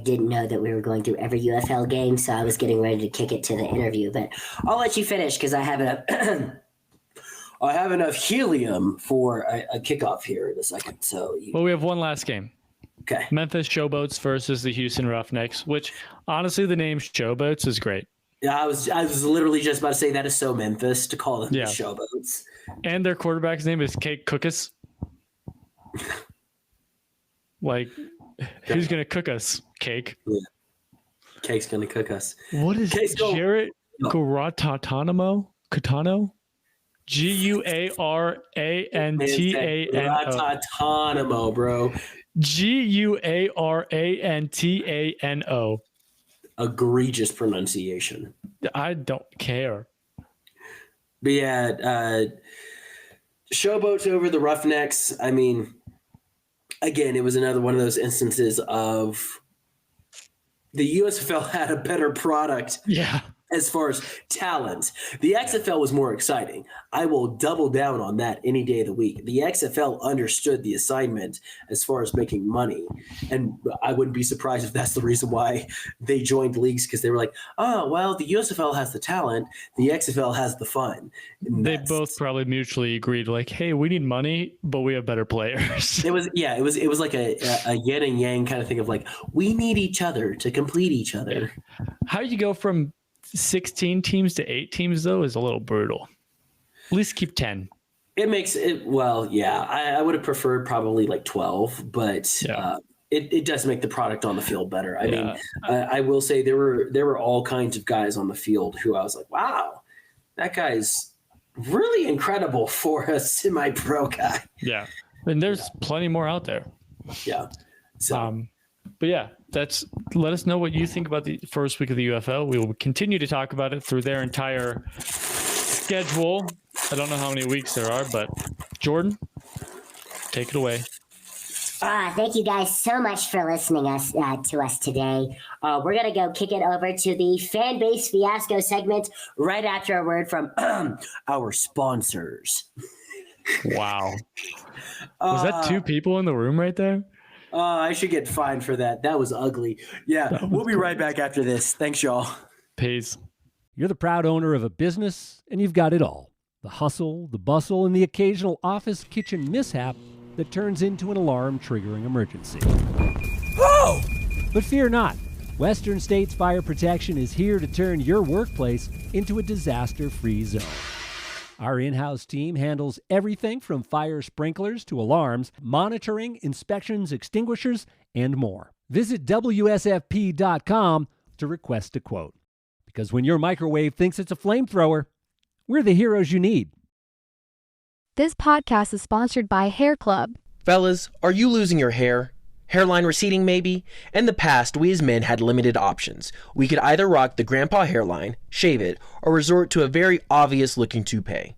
didn't know that we were going through every UFL game, so I was getting ready to kick it to the interview. But I'll let you finish because I have it up. I have enough helium for a kickoff here in a second. So, Well, we have one last game. okay. Memphis Showboats versus the Houston Roughnecks, which honestly, the name Showboats is great. Yeah, I was literally just about to say that is so Memphis to call them Yeah. the Showboats. And their quarterback's name is Cake Cookus. Like, who's going to cook us, Cake? Yeah. Cake's going to cook us. What is Cake's go- Jarrett Guaratanamo? Catano? Guarantano. Ratatano, bro. Guarantano. Egregious pronunciation. I don't care. But yeah, Showboats over the Roughnecks. I mean, again, it was another one of those instances of the USFL had a better product. Yeah. As far as talent, the XFL was more exciting. I will double down on that any day of the week. The XFL understood the assignment as far as making money. And I wouldn't be surprised if that's the reason why they joined leagues, because they were like, oh, well, the USFL has the talent. The XFL has the fun. And They both probably mutually agreed, like, hey, we need money, but we have better players. It was like a yin and yang kind of thing of like, we need each other to complete each other. How you go from 16 teams to 8 teams, though, is a little brutal. At least keep 10. It makes it, well, yeah, I would have preferred probably like 12, but Yeah. It does make the product on the field better. I mean, I will say there were all kinds of guys on the field who I was like, wow, that guy's really incredible for a semi-pro guy. Yeah. And there's plenty more out there. Yeah. So, But yeah, let us know what you think about the first week of the UFL. We will continue to talk about it through their entire schedule. I don't know how many weeks there are, but Jordan, take it away. Thank you guys so much for listening to us today. We're going to go kick it over to the FANBASE Fiasco segment right after a word from our sponsors. Wow. Was that 2 people in the room right there? I should get fined for that. That was ugly. Yeah, we'll be right back after this. Thanks, y'all. Peace. You're the proud owner of a business, and you've got it all. The hustle, the bustle, and the occasional office kitchen mishap that turns into an alarm-triggering emergency. Whoa! But fear not. Western States Fire Protection is here to turn your workplace into a disaster-free zone. Our in-house team handles everything from fire sprinklers to alarms, monitoring, inspections, extinguishers, and more. Visit WSFP.com to request a quote. Because when your microwave thinks it's a flamethrower, we're the heroes you need. This podcast is sponsored by Hair Club. Fellas, are you losing your hair? Hairline receding, maybe? In the past, we as men had limited options. We could either rock the grandpa hairline, shave it, or resort to a very obvious-looking toupee.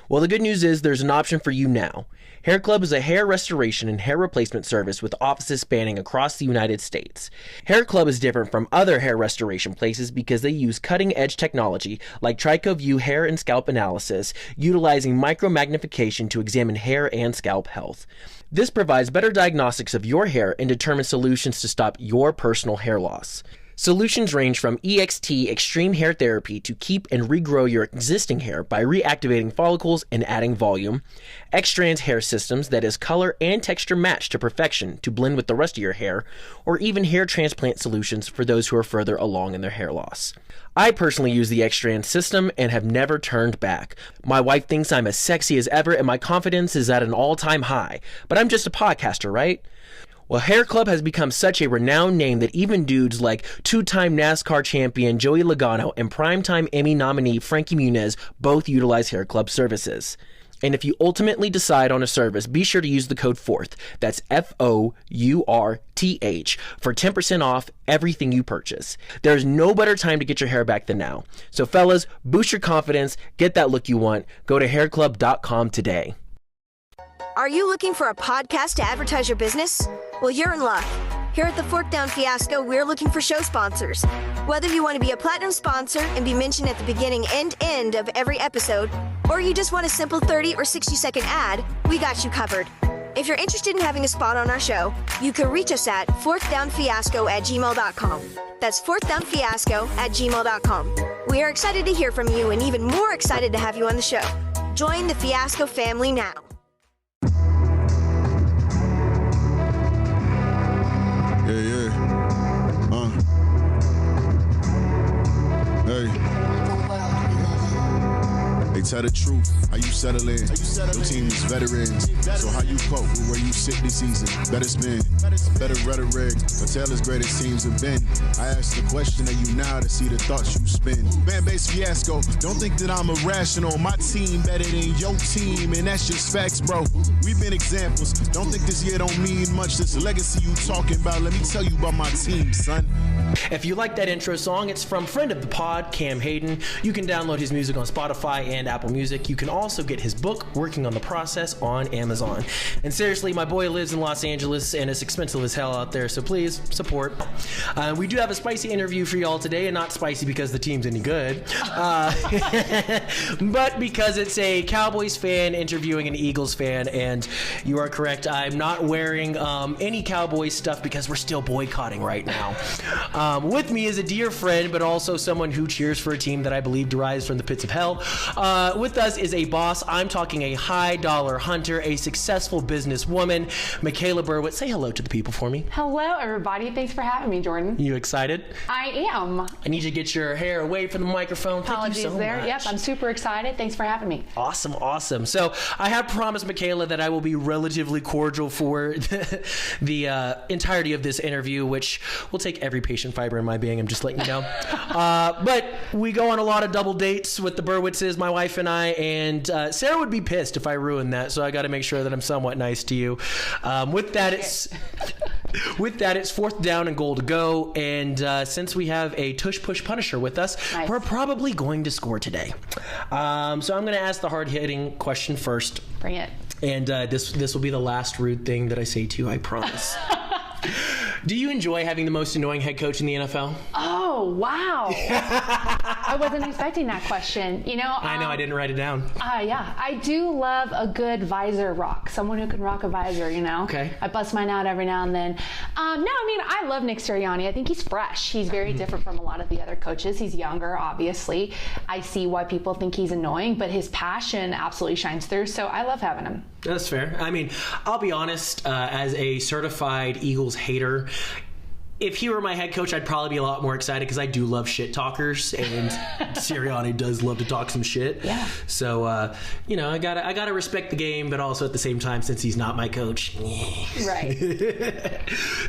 Well, the good news is there's an option for you now. Hair Club is a hair restoration and hair replacement service with offices spanning across the United States. Hair Club is different from other hair restoration places because they use cutting-edge technology like TricoView hair and scalp analysis, utilizing micromagnification to examine hair and scalp health. This provides better diagnostics of your hair and determines solutions to stop your personal hair loss. Solutions range from EXT extreme hair therapy to keep and regrow your existing hair by reactivating follicles and adding volume, X-Strands hair systems that is color and texture matched to perfection to blend with the rest of your hair, or even hair transplant solutions for those who are further along in their hair loss. I personally use the X-Strand system and have never turned back. My wife thinks I'm as sexy as ever and my confidence is at an all-time high, but I'm just a podcaster, right? Well, Hair Club has become such a renowned name that even dudes like two-time NASCAR champion Joey Logano and primetime Emmy nominee Frankie Muniz both utilize Hair Club services. And if you ultimately decide on a service, be sure to use the code FOURTH, that's FOURTH, for 10% off everything you purchase. There's no better time to get your hair back than now. So fellas, boost your confidence, get that look you want. Go to hairclub.com today. Are you looking for a podcast to advertise your business? Well, you're in luck. Here at the Fourth Down Fiasco, we're looking for show sponsors. Whether you want to be a platinum sponsor and be mentioned at the beginning and end of every episode, or you just want a simple 30 or 60-second ad, we got you covered. If you're interested in having a spot on our show, you can reach us at fourthdownfiasco@gmail.com. That's fourthdownfiasco@gmail.com. We are excited to hear from you and even more excited to have you on the show. Join the Fiasco family now. Hey, tell the truth, how you settle in? Your team is veterans, so how you cope with where you sit this season? Better spin, better rhetoric, a tale as great as teams have been. I ask the question of you now to see the thoughts you spin. FANBASE Fiasco, don't think that I'm irrational. My team better than your team, and that's just facts, bro. We've been examples. Don't think this year don't mean much. This legacy you talking about, let me tell you about my team, son. If you like that intro song, it's from friend of the pod, Cam Hayden. You can download his music on Spotify and Apple Music. You can also get his book, Working on the Process, on Amazon. And seriously, my boy lives in Los Angeles, and it's expensive as hell out there, so please support. We do have a spicy interview for y'all today, and not spicy because the team's any good, but because it's a Cowboys fan interviewing an Eagles fan, and you are correct, I'm not wearing any Cowboys stuff because we're still boycotting right now. With me is a dear friend, but also someone who cheers for a team that I believe derives from the pits of hell. With us is a boss. I'm talking a high-dollar hunter, a successful businesswoman, MaKayla Burwitz. Say hello to the people for me. Hello, everybody. Thanks for having me, Jordan. You excited? I am. I need you to get your hair away from the microphone. Apologies Thank you so there. much. Yep, I'm super excited. Thanks for having me. Awesome, awesome. So I have promised MaKayla that I will be relatively cordial for the entirety of this interview, which will take every patient fiber in my being. I'm just letting you know. But we go on a lot of double dates with the Burwitzes, my wife and I, and Sarah would be pissed if I ruined that, so I got to make sure that I'm somewhat nice to you. With that, it's fourth down and goal to go, and since we have a tush-push punisher with us, nice. We're probably going to score today. So I'm going to ask the hard-hitting question first. Bring it. And this will be the last rude thing that I say to you, I promise. Do you enjoy having the most annoying head coach in the NFL? Oh, wow. I wasn't expecting that question. You know, I know, I didn't write it down. Yeah, I do love a good visor rock. Someone who can rock a visor, you know? Okay. I bust mine out every now and then. No, I mean, I love Nick Sirianni. I think he's fresh. He's very different from a lot of the other coaches. He's younger, obviously. I see why people think he's annoying, but his passion absolutely shines through, so I love having him. That's fair. I mean, I'll be honest, as a certified Eagles hater, if he were my head coach, I'd probably be a lot more excited because I do love shit talkers, and Sirianni does love to talk some shit. Yeah. So, you know, I gotta respect the game, but also at the same time, since he's not my coach. Right.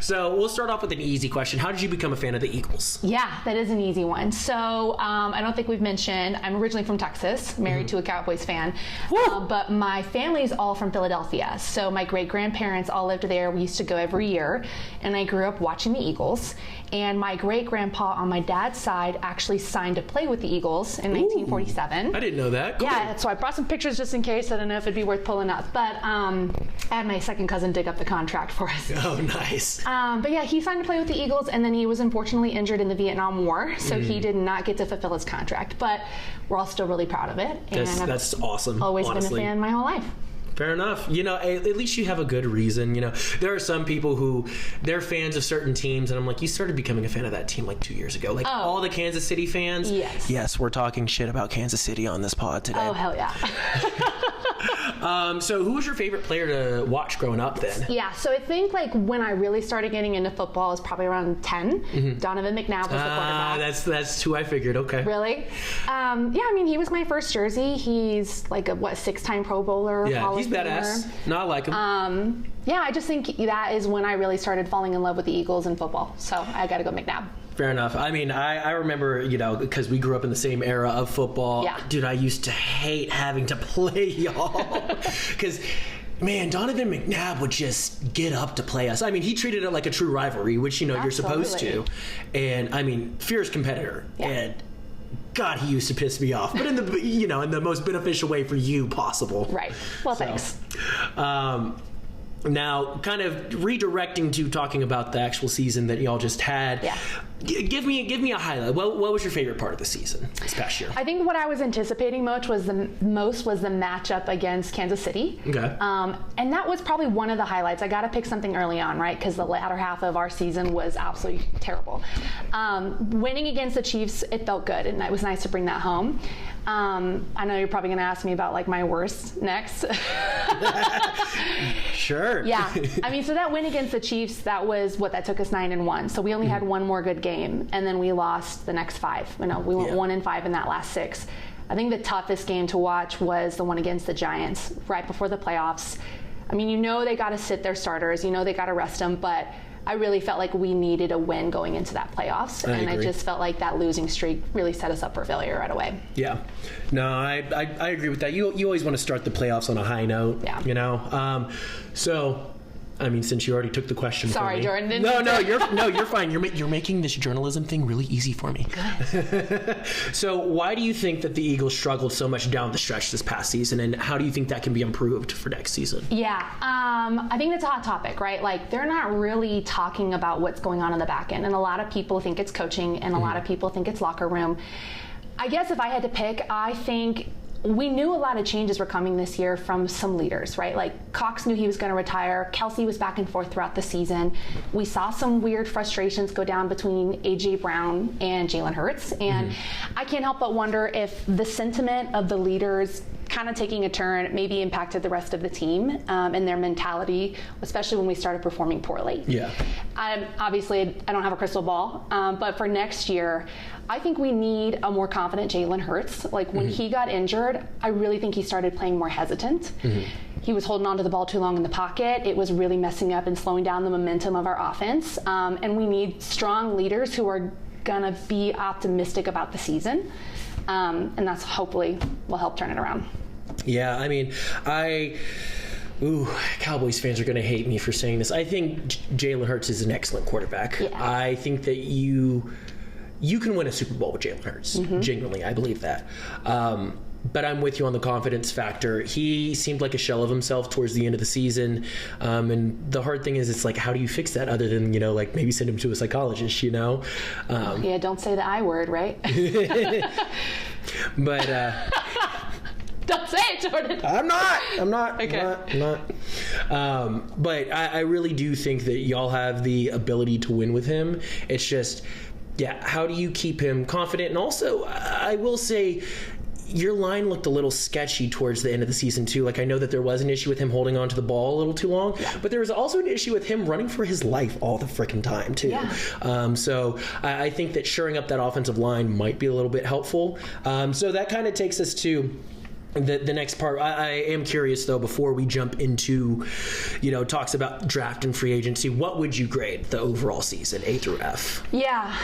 So we'll start off with an easy question. How did you become a fan of the Eagles? Yeah, that is an easy one. So I don't think we've mentioned, I'm originally from Texas, married to a Cowboys fan, but my family's all from Philadelphia. So my great-grandparents all lived there. We used to go every year, and I grew up watching the Eagles. And my great-grandpa on my dad's side actually signed to play with the Eagles in 1947. I didn't know that. Cool. Yeah, so I brought some pictures just in case. I don't know if it'd be worth pulling up. But I had my second cousin dig up the contract for us. Oh, nice. But yeah, he signed to play with the Eagles, and then he was unfortunately injured in the Vietnam War, so he did not get to fulfill his contract. But we're all still really proud of it. And that's awesome. Always honestly. been a fan my whole life. Fair enough. You know, at least you have a good reason. You know, there are some people who they're fans of certain teams, and I'm like, you started becoming a fan of that team like 2 years ago. Like all the Kansas City fans. Yes. Yes, we're talking shit about Kansas City on this pod today. Oh, hell yeah. So who was your favorite player to watch growing up then? Yeah, so I think like when I really started getting into football was probably around 10. Donovan McNabb was the quarterback. That's who I figured. Okay. Really? Yeah, I mean, he was my first jersey. He's like a 6-time Pro Bowler. Yeah, he's badass. No, I like him. Yeah, I just think that is when I really started falling in love with the Eagles and football. So I got to go McNabb. Fair enough. I mean, I remember, you know, because we grew up in the same era of football. Yeah. Dude, I used to hate having to play y'all. Because, man, Donovan McNabb would just get up to play us. I mean, he treated it like a true rivalry, which, you know, you're supposed to. And, I mean, fierce competitor. Yeah. And God, he used to piss me off. But in the, you know, in the most beneficial way for you possible. Right. Well, thanks. Now, kind of redirecting to talking about the actual season that y'all just had. Yeah. Give me a highlight. What was your favorite part of the season this past year? I think what I was anticipating most was the matchup against Kansas City. Okay. And that was probably one of the highlights. I got to pick something early on, right? Because the latter half of our season was absolutely terrible. Winning against the Chiefs, it felt good, and it was nice to bring that home. I know you're probably going to ask me about like my worst next. Sure. Yeah. I mean, so that win against the Chiefs, that was that took us 9-1. So we only had one more good game, and then we lost the next 5. We went 1-5 in that last 6. I think the toughest game to watch was the one against the Giants right before the playoffs. I mean, they got to sit their starters, they got to rest them, but I really felt like we needed a win going into that playoffs. I just felt like that losing streak really set us up for failure right away. Yeah. No, I agree with that. You always want to start the playoffs on a high note, So, I mean, since you already took the question Sorry, from me. Jordan. You're fine. You're making this journalism thing really easy for me. Good. So why do you think that the Eagles struggled so much down the stretch this past season, and how do you think that can be improved for next season? Yeah, I think that's a hot topic, right? Like, they're not really talking about what's going on in the back end, and a lot of people think it's coaching, and a lot of people think it's locker room. I guess if I had to pick, I think we knew a lot of changes were coming this year from some leaders, right? Like Cox knew he was going to retire. Kelsey was back and forth throughout the season. We saw some weird frustrations go down between A.J. Brown and Jalen Hurts. And I can't help but wonder if the sentiment of the leaders kind of taking a turn maybe impacted the rest of the team and their mentality, especially when we started performing poorly. Yeah. Obviously, I don't have a crystal ball, but for next year, I think we need a more confident Jalen Hurts. Like when he got injured, I really think he started playing more hesitant. He was holding on to the ball too long in the pocket. It was really messing up and slowing down the momentum of our offense. And we need strong leaders who are going to be optimistic about the season. And that's hopefully will help turn it around. Yeah, I mean, Cowboys fans are going to hate me for saying this. I think Jalen Hurts is an excellent quarterback. Yeah. I think that you can win a Super Bowl with Jalen Hurts. Genuinely, I believe that. But I'm with you on the confidence factor. He seemed like a shell of himself towards the end of the season. And the hard thing is, it's like, how do you fix that other than, like maybe send him to a psychologist, Yeah, don't say the I word, right? But don't say it, Jordan. I'm not. Okay. I'm not. But I really do think that y'all have the ability to win with him. It's just, how do you keep him confident? And also, I will say, your line looked a little sketchy towards the end of the season too. Like, I know that there was an issue with him holding on to the ball a little too long, but there was also an issue with him running for his life all the freaking time too. So I think that shoring up that offensive line might be a little bit helpful. So that kind of takes us to the next part. I am curious though, before we jump into, talks about draft and free agency, what would you grade the overall season, A through F? Yeah.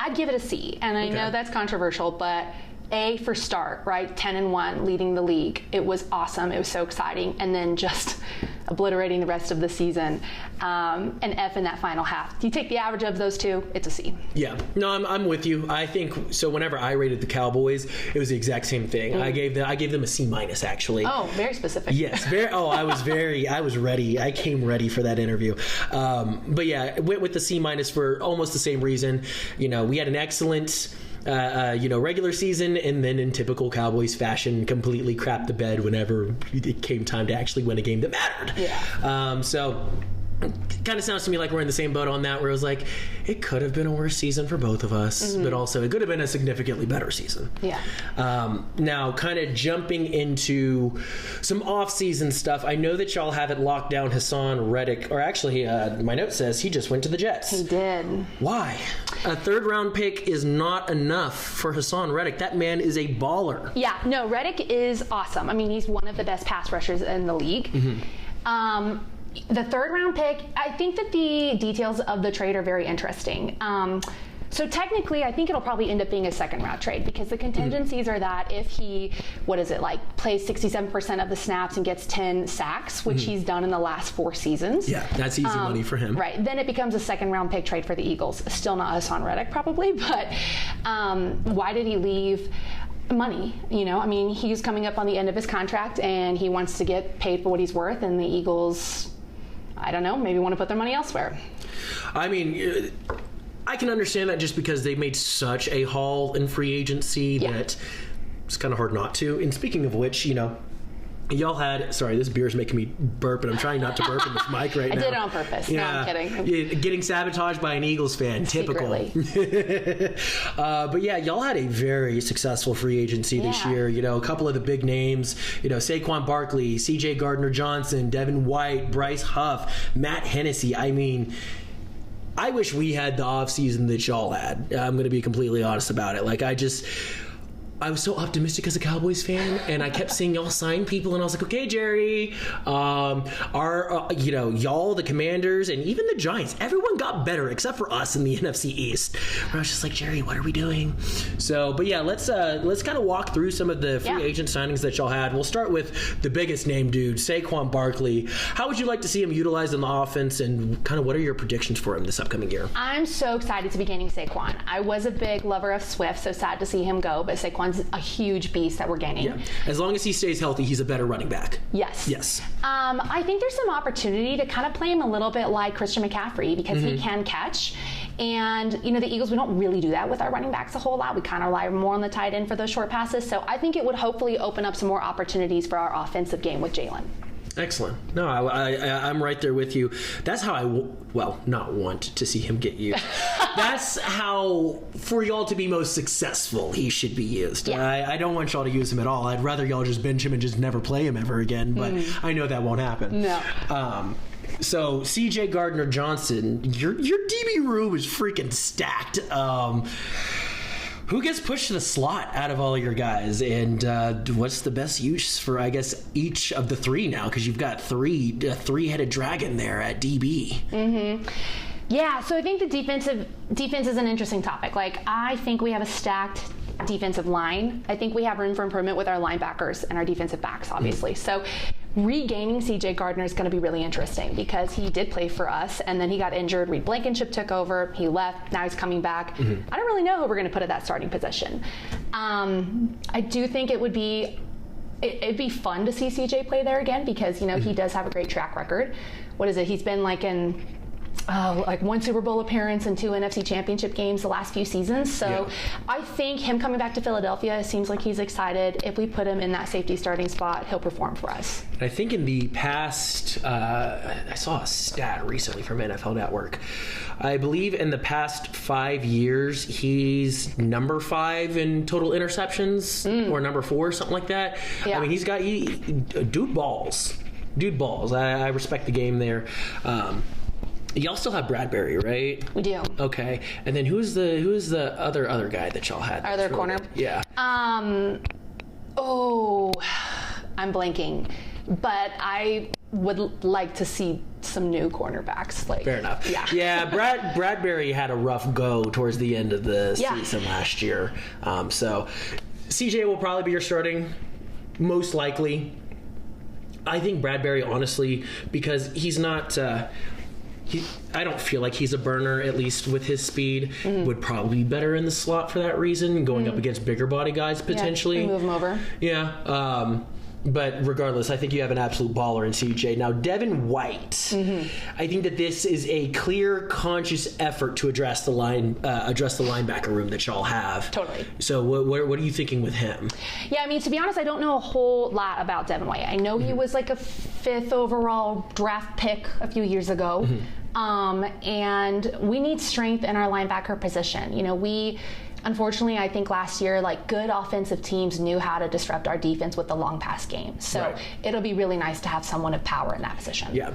I'd give it a C, and I know that's controversial, but A for start, right? 10-1, leading the league. It was awesome. It was so exciting, and then just obliterating the rest of the season. And F in that final half. You take the average of those two, it's a C. Yeah, no, I'm with you. I think so. Whenever I rated the Cowboys, it was the exact same thing. I gave them a C- actually. Oh, very specific. Yes, I was ready. I came ready for that interview. But yeah, went with the C- for almost the same reason. We had an excellent regular season, and then in typical Cowboys fashion, completely crapped the bed whenever it came time to actually win a game that mattered. Yeah. So it kind of sounds to me like we're in the same boat on that, where it was like, it could have been a worse season for both of us, but also it could have been a significantly better season. Yeah. Now, kind of jumping into some off-season stuff, I know that y'all have it locked down, Hassan Reddick, or actually, my note says he just went to the Jets. He did. Why? A third-round pick is not enough for Hassan Reddick. That man is a baller. Yeah, no, Reddick is awesome. I mean, he's one of the best pass rushers in the league. The third-round pick, I think that the details of the trade are very interesting. So technically, I think it'll probably end up being a second-round trade, because the contingencies are that if he, plays 67% of the snaps and gets 10 sacks, which he's done in the last 4 seasons. Yeah, that's easy money for him. Right, then it becomes a second-round pick trade for the Eagles. Still not Hassan Reddick, probably, but why did he leave? Money, I mean, he's coming up on the end of his contract and he wants to get paid for what he's worth, and the Eagles, I don't know, maybe want to put their money elsewhere. I mean, I can understand that just because they made such a haul in free agency that it's kind of hard not to. And speaking of which, Y'all had, sorry, this beer's making me burp, and I'm trying not to burp in this mic right now. I did it on purpose. Yeah. No, I'm kidding. Yeah, getting sabotaged by an Eagles fan, typical. But yeah, y'all had a very successful free agency this year. You know, a couple of the big names, you know, Saquon Barkley, CJ Gardner-Johnson, Devin White, Bryce Huff, Matt Hennessy. I mean, I wish we had the offseason that y'all had. I'm going to be completely honest about it. Like, I was so optimistic as a Cowboys fan, and I kept seeing y'all sign people, and I was like, okay, Jerry, y'all, the Commanders, and even the Giants, everyone got better except for us in the NFC East. Where I was just like, Jerry, what are we doing? So, but yeah, let's kind of walk through some of the free agent signings that y'all had. We'll start with the biggest name dude, Saquon Barkley. How would you like to see him utilized in the offense, and kind of what are your predictions for him this upcoming year? I'm so excited to be gaining Saquon. I was a big lover of Swift, so sad to see him go, but Saquon's a huge beast that we're gaining. Yeah. As long as he stays healthy, he's a better running back. Yes. I think there's some opportunity to kind of play him a little bit like Christian McCaffrey, because he can catch. And, you know, the Eagles, we don't really do that with our running backs a whole lot. We kind of rely more on the tight end for those short passes. So I think it would hopefully open up some more opportunities for our offensive game with Jalen. Excellent. No, I'm right there with you. That's how not want to see him get used. That's how, for y'all to be most successful, he should be used. Yeah. I don't want y'all to use him at all. I'd rather y'all just bench him and just never play him ever again, but I know that won't happen. No. So, CJ Gardner-Johnson, your DB room is freaking stacked. Who gets pushed to the slot out of all your guys, and what's the best use for, I guess, each of the three now? Because you've got a three-headed dragon there at DB. Yeah, so I think the defense is an interesting topic. Like, I think we have a stacked defensive line. I think we have room for improvement with our linebackers and our defensive backs, obviously. So regaining CJ Gardner is going to be really interesting, because he did play for us, and then he got injured. Reed Blankenship took over. He left. Now he's coming back. I don't really know who we're going to put at that starting position. I do think it'd be fun to see CJ play there again, because, you know, he does have a great track record. What is it? He's been like in one Super Bowl appearance and 2 NFC Championship games the last few seasons. So I think him coming back to Philadelphia, seems like he's excited. If we put him in that safety starting spot, he'll perform for us. I think in the past, I saw a stat recently from NFL Network. I believe in the past 5 years, he's number 5 in total interceptions, or number 4, something like that. Yeah. I mean, dude balls. I respect the game there. Y'all still have Bradbury, right? We do. Okay. And then who's the other guy that y'all had? Other corner? Yeah. I'm blanking. But I would like to see some new cornerbacks. Fair enough. Yeah. Bradbury had a rough go towards the end of the season last year. So CJ will probably be your starting, most likely. I think Bradbury, honestly, because he's not. I don't feel like he's a burner, at least with his speed. Would probably be better in the slot for that reason, going up against bigger body guys potentially. Move him over. Yeah. But regardless, I think you have an absolute baller in CJ. Now, Devin White, I think that this is a clear, conscious effort to address the linebacker room that y'all have. Totally. So what are you thinking with him? Yeah, I mean, to be honest, I don't know a whole lot about Devin White. I know he was like a 5th overall draft pick a few years ago. And we need strength in our linebacker position. You know, unfortunately, I think last year, like, good offensive teams knew how to disrupt our defense with the long pass game. So it'll be really nice to have someone of power in that position. Yeah,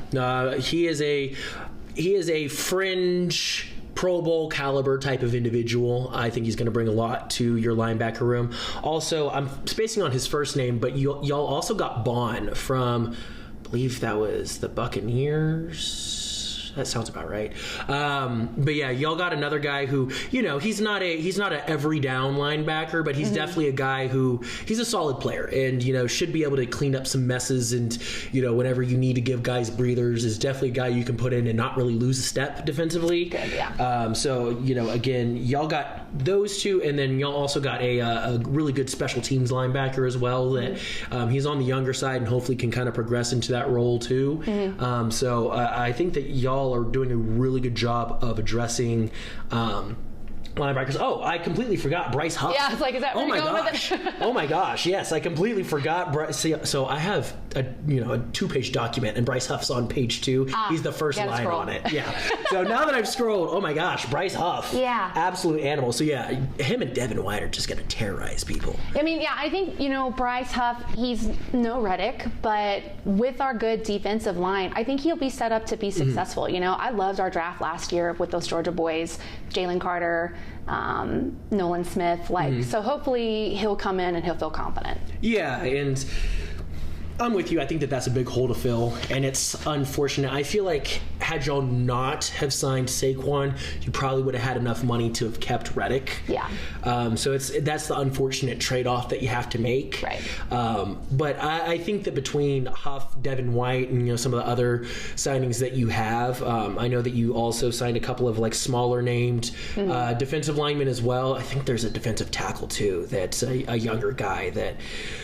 he is a fringe Pro Bowl caliber type of individual. I think he's going to bring a lot to your linebacker room. Also, I'm spacing on his first name, but y'all also got Bond from, I believe that was the Buccaneers. That sounds about right. But yeah, y'all got another guy who, you know, he's not a every down linebacker, but he's definitely a guy who, he's a solid player, and, you know, should be able to clean up some messes, and, you know, whenever you need to give guys breathers, is definitely a guy you can put in and not really lose a step defensively. Good, yeah. So, you know, again, y'all got those two, and then y'all also got a really good special teams linebacker as well that he's on the younger side and hopefully can kind of progress into that role too. So I think that y'all are doing a really good job of addressing linebackers. Oh, I completely forgot Bryce Huff. Yeah, it's like, is that where oh my you're going gosh. with it? Oh my gosh, yes, I completely forgot Bryce. So I have a 2-page document, and Bryce Huff's on page 2. He's the first line scroll. on it. Yeah. So now that I've scrolled, oh my gosh, Bryce Huff. Yeah. Absolute animal. So yeah, him and Devin White are just going to terrorize people. I mean, yeah, I think, Bryce Huff, he's no Reddick, but with our good defensive line, I think he'll be set up to be successful. I loved our draft last year with those Georgia boys, Jalen Carter, Nolan Smith. So hopefully he'll come in and he'll feel confident. Yeah, and I'm with you. I think that that's a big hole to fill, and it's unfortunate. I feel like had y'all not have signed Saquon, you probably would have had enough money to have kept Reddick. Yeah. So that's the unfortunate trade-off that you have to make. Right. But I think that between Huff, Devin White, and some of the other signings that you have, I know that you also signed a couple of smaller named defensive linemen as well. I think there's a defensive tackle too that's a younger guy that.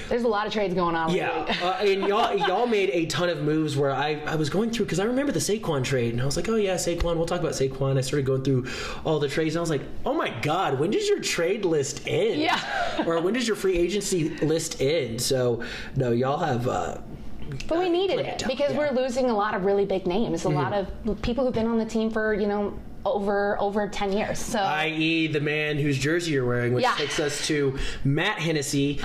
There's a lot of trades going on. Yeah. And y'all made a ton of moves where I was going through, because I remember the Saquon trade, and I was like, oh yeah, Saquon, we'll talk about Saquon. I started going through all the trades, and I was like, oh my God, when does your trade list end? Yeah. Or when does your free agency list end? So, no, y'all have... but we needed it, because we're losing a lot of really big names, a lot of people who've been on the team for, over 10 years. So, i.e. the man whose jersey you're wearing, which takes us to Matt Hennessy.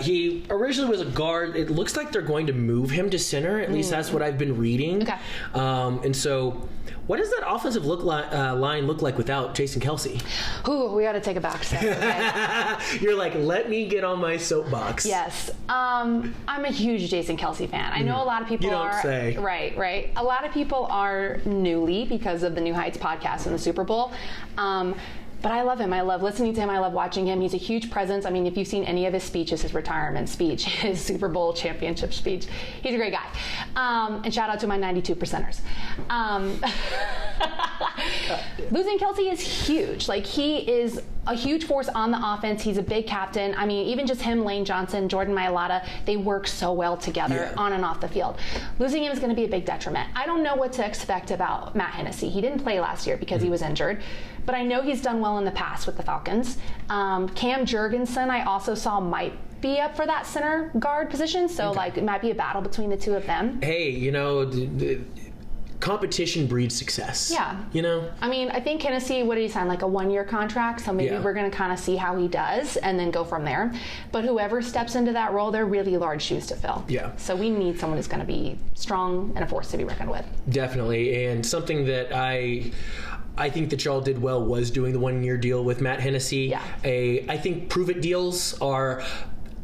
He originally was a guard. It looks like they're going to move him to center. At least that's what I've been reading. Okay. And so, what does that offensive line look like without Jason Kelce? Ooh, we got to take a back step. Okay? You're like, let me get on my soapbox. Yes. I'm a huge Jason Kelce fan. I know a lot of people don't say. Right. A lot of people are newly because of the New Heights podcast and the Super Bowl. But I love him. I love listening to him. I love watching him. He's a huge presence. I mean, if you've seen any of his speeches, his retirement speech, his Super Bowl championship speech, he's a great guy. And shout out to my 92%ers. Losing Kelce is huge. He is a huge force on the offense. He's a big captain. I mean, even just him, Lane Johnson, Jordan Mailata, they work so well together on and off the field. Losing him is going to be a big detriment. I don't know what to expect about Matt Hennessy. He didn't play last year because he was injured, but I know he's done well in the past with the Falcons. Cam Jurgensen, I also saw might be up for that center guard position, so it might be a battle between the two of them. Hey, competition breeds success. Yeah. I mean, I think Hennessy, what did he sign? A 1-year contract? So maybe we're going to kind of see how he does and then go from there. But whoever steps into that role, they're really large shoes to fill. Yeah. So we need someone who's going to be strong and a force to be reckoned with. Definitely. And something that I think that y'all did well was doing the 1-year deal with Matt Hennessy. Yeah. I think prove-it deals are...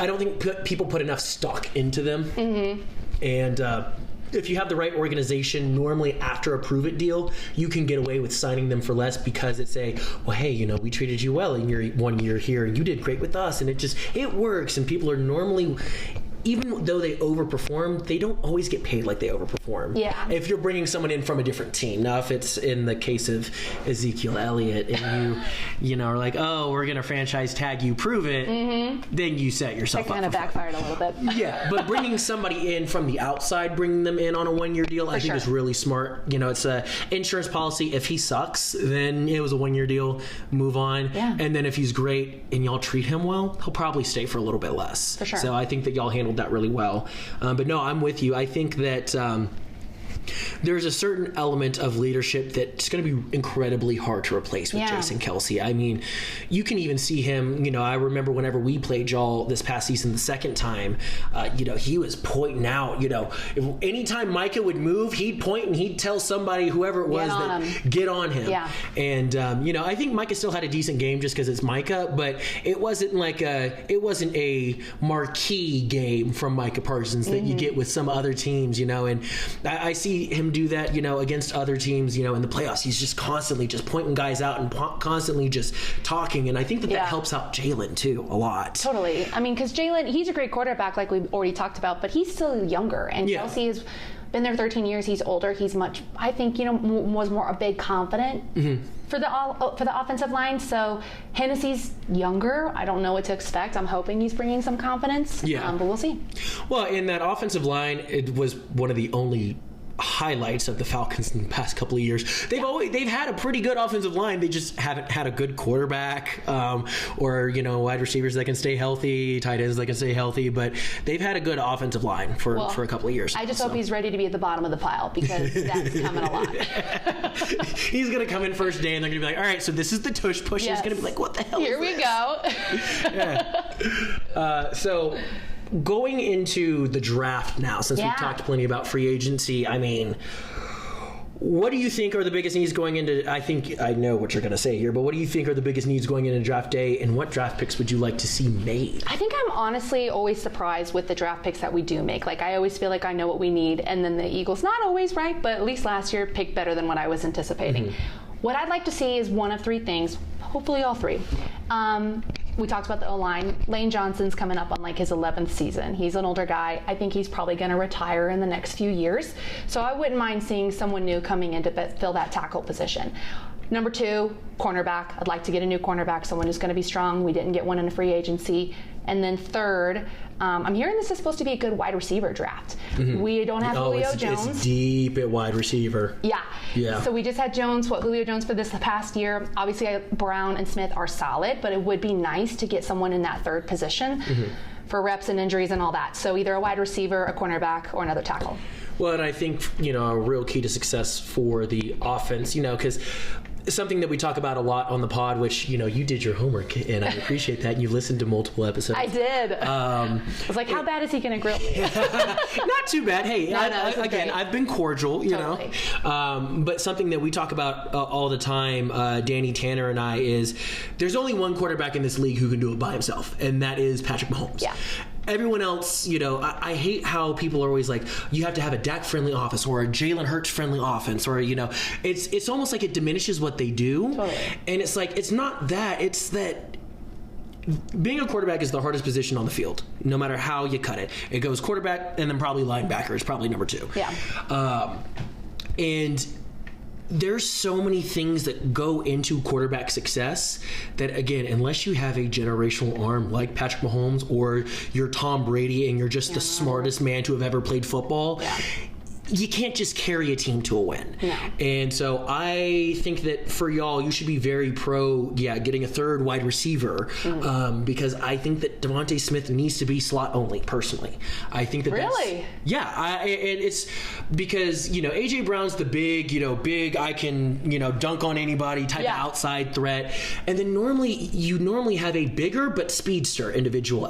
I don't think people put enough stock into them. Mm-hmm. And... if you have the right organization, normally after a prove-it deal, you can get away with signing them for less because it's well, hey, we treated you well in your 1 year here, and you did great with us, and it works, and people are normally... even though they overperform, they don't always get paid like they overperform. Yeah. If you're bringing someone in from a different team. Now, if it's in the case of Ezekiel Elliott and you are like, oh, we're going to franchise tag you, prove it, then you set yourself up. That kind of backfired a little bit. Yeah, but bringing somebody in from the outside, bringing them in on a 1-year deal, I think is really smart. It's a insurance policy. If he sucks, then it was a 1-year deal, move on. Yeah. And then if he's great and y'all treat him well, he'll probably stay for a little bit less. For sure. So I think that y'all handled that really well. But no, I'm with you. I think that there's a certain element of leadership that's going to be incredibly hard to replace with Jason Kelce. I mean, you can even see him, I remember whenever we played y'all this past season the second time, he was pointing out, if anytime Micah would move, he'd point and he'd tell somebody, whoever it was, get on him. Yeah. And, I think Micah still had a decent game just because it's Micah, but it wasn't a marquee game from Micah Parsons that you get with some other teams, and I see him do that, against other teams, in the playoffs. He's just constantly just pointing guys out and constantly just talking. And I think that helps out Jalen too a lot. Totally. I mean, because Jalen, he's a great quarterback like we've already talked about, but he's still younger. And Kelce has been there 13 years. He's older. He's much, I think, was more a big confident for the offensive line. So Hennessy's younger. I don't know what to expect. I'm hoping he's bringing some confidence. Yeah. But we'll see. Well, in that offensive line, it was one of the only highlights of the Falcons in the past couple of years. They've had a pretty good offensive line. They just haven't had a good quarterback, or wide receivers that can stay healthy, tight ends that can stay healthy. But they've had a good offensive line for a couple of years. I just hope he's ready to be at the bottom of the pile, because that's coming a lot. He's gonna come in first day and they're gonna be like, all right, so this is the tush push. Yes. He's gonna be like, what the hell? Here we go. Yeah. So going into the draft now, since we've talked plenty about free agency, I mean, what do you think are the biggest needs going into, I think I know what you're going to say here, but what do you think are the biggest needs going into draft day, and what draft picks would you like to see made? I think I'm honestly always surprised with the draft picks that we do make. Like, I always feel like I know what we need, and then the Eagles, not always right, but at least last year, picked better than what I was anticipating. Mm-hmm. What I'd like to see is one of three things, hopefully all three. We talked about the O-line. Lane Johnson's coming up on like his 11th season. He's an older guy. I think he's probably going to retire in the next few years. So I wouldn't mind seeing someone new coming in to fill that tackle position. Number 2, cornerback. I'd like to get a new cornerback, someone who's going to be strong. We didn't get one in the free agency. And then third, I'm hearing this is supposed to be a good wide receiver draft. Mm-hmm. We don't have Julio Jones. It's deep at wide receiver. Yeah. So we just had Julio Jones for this past year. Obviously, Brown and Smith are solid, but it would be nice to get someone in that third position for reps and injuries and all that. So either a wide receiver, a cornerback, or another tackle. Well, and I think, a real key to success for the offense, because something that we talk about a lot on the pod, which, you did your homework, and I appreciate that. You listened to multiple episodes. I did. I was like, how bad is he going to grill me? Not too bad. Hey, again, I've been cordial, totally. But something that we talk about all the time, Danny Tanner and I, is there's only one quarterback in this league who can do it by himself, and that is Patrick Mahomes. Yeah. Everyone else, I hate how people are always like, you have to have a Dak-friendly offense or a Jalen Hurts-friendly offense, or, it's almost like it diminishes what they do. Totally. And it's like, it's not that, it's that being a quarterback is the hardest position on the field, no matter how you cut it. It goes quarterback and then probably linebacker is probably number 2. Yeah. And there's so many things that go into quarterback success that, again, unless you have a generational arm like Patrick Mahomes, or you're Tom Brady and you're just the smartest man to have ever played football, you can't just carry a team to a win. No. And so I think that for y'all, you should be very pro, getting a third wide receiver, because I think that Devontae Smith needs to be slot only, personally. I think that really? And it's because, A.J. Brown's the big, I can, dunk on anybody type of outside threat. And then you normally have a bigger but speedster individual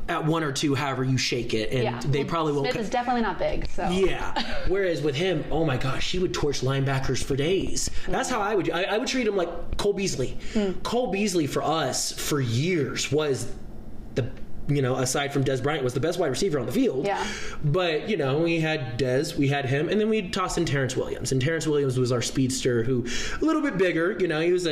at 1 or 2, however you shake it, and they probably won't. Smith is definitely not big, so. Yeah. Whereas with him, oh my gosh, he would torch linebackers for days. That's how I would treat him like Cole Beasley. Cole Beasley for us for years was the, aside from Dez Bryant, was the best wide receiver on the field. Yeah. But, we had Dez, we had him, and then we'd toss in Terrence Williams. And Terrence Williams was our speedster, who a little bit bigger, he was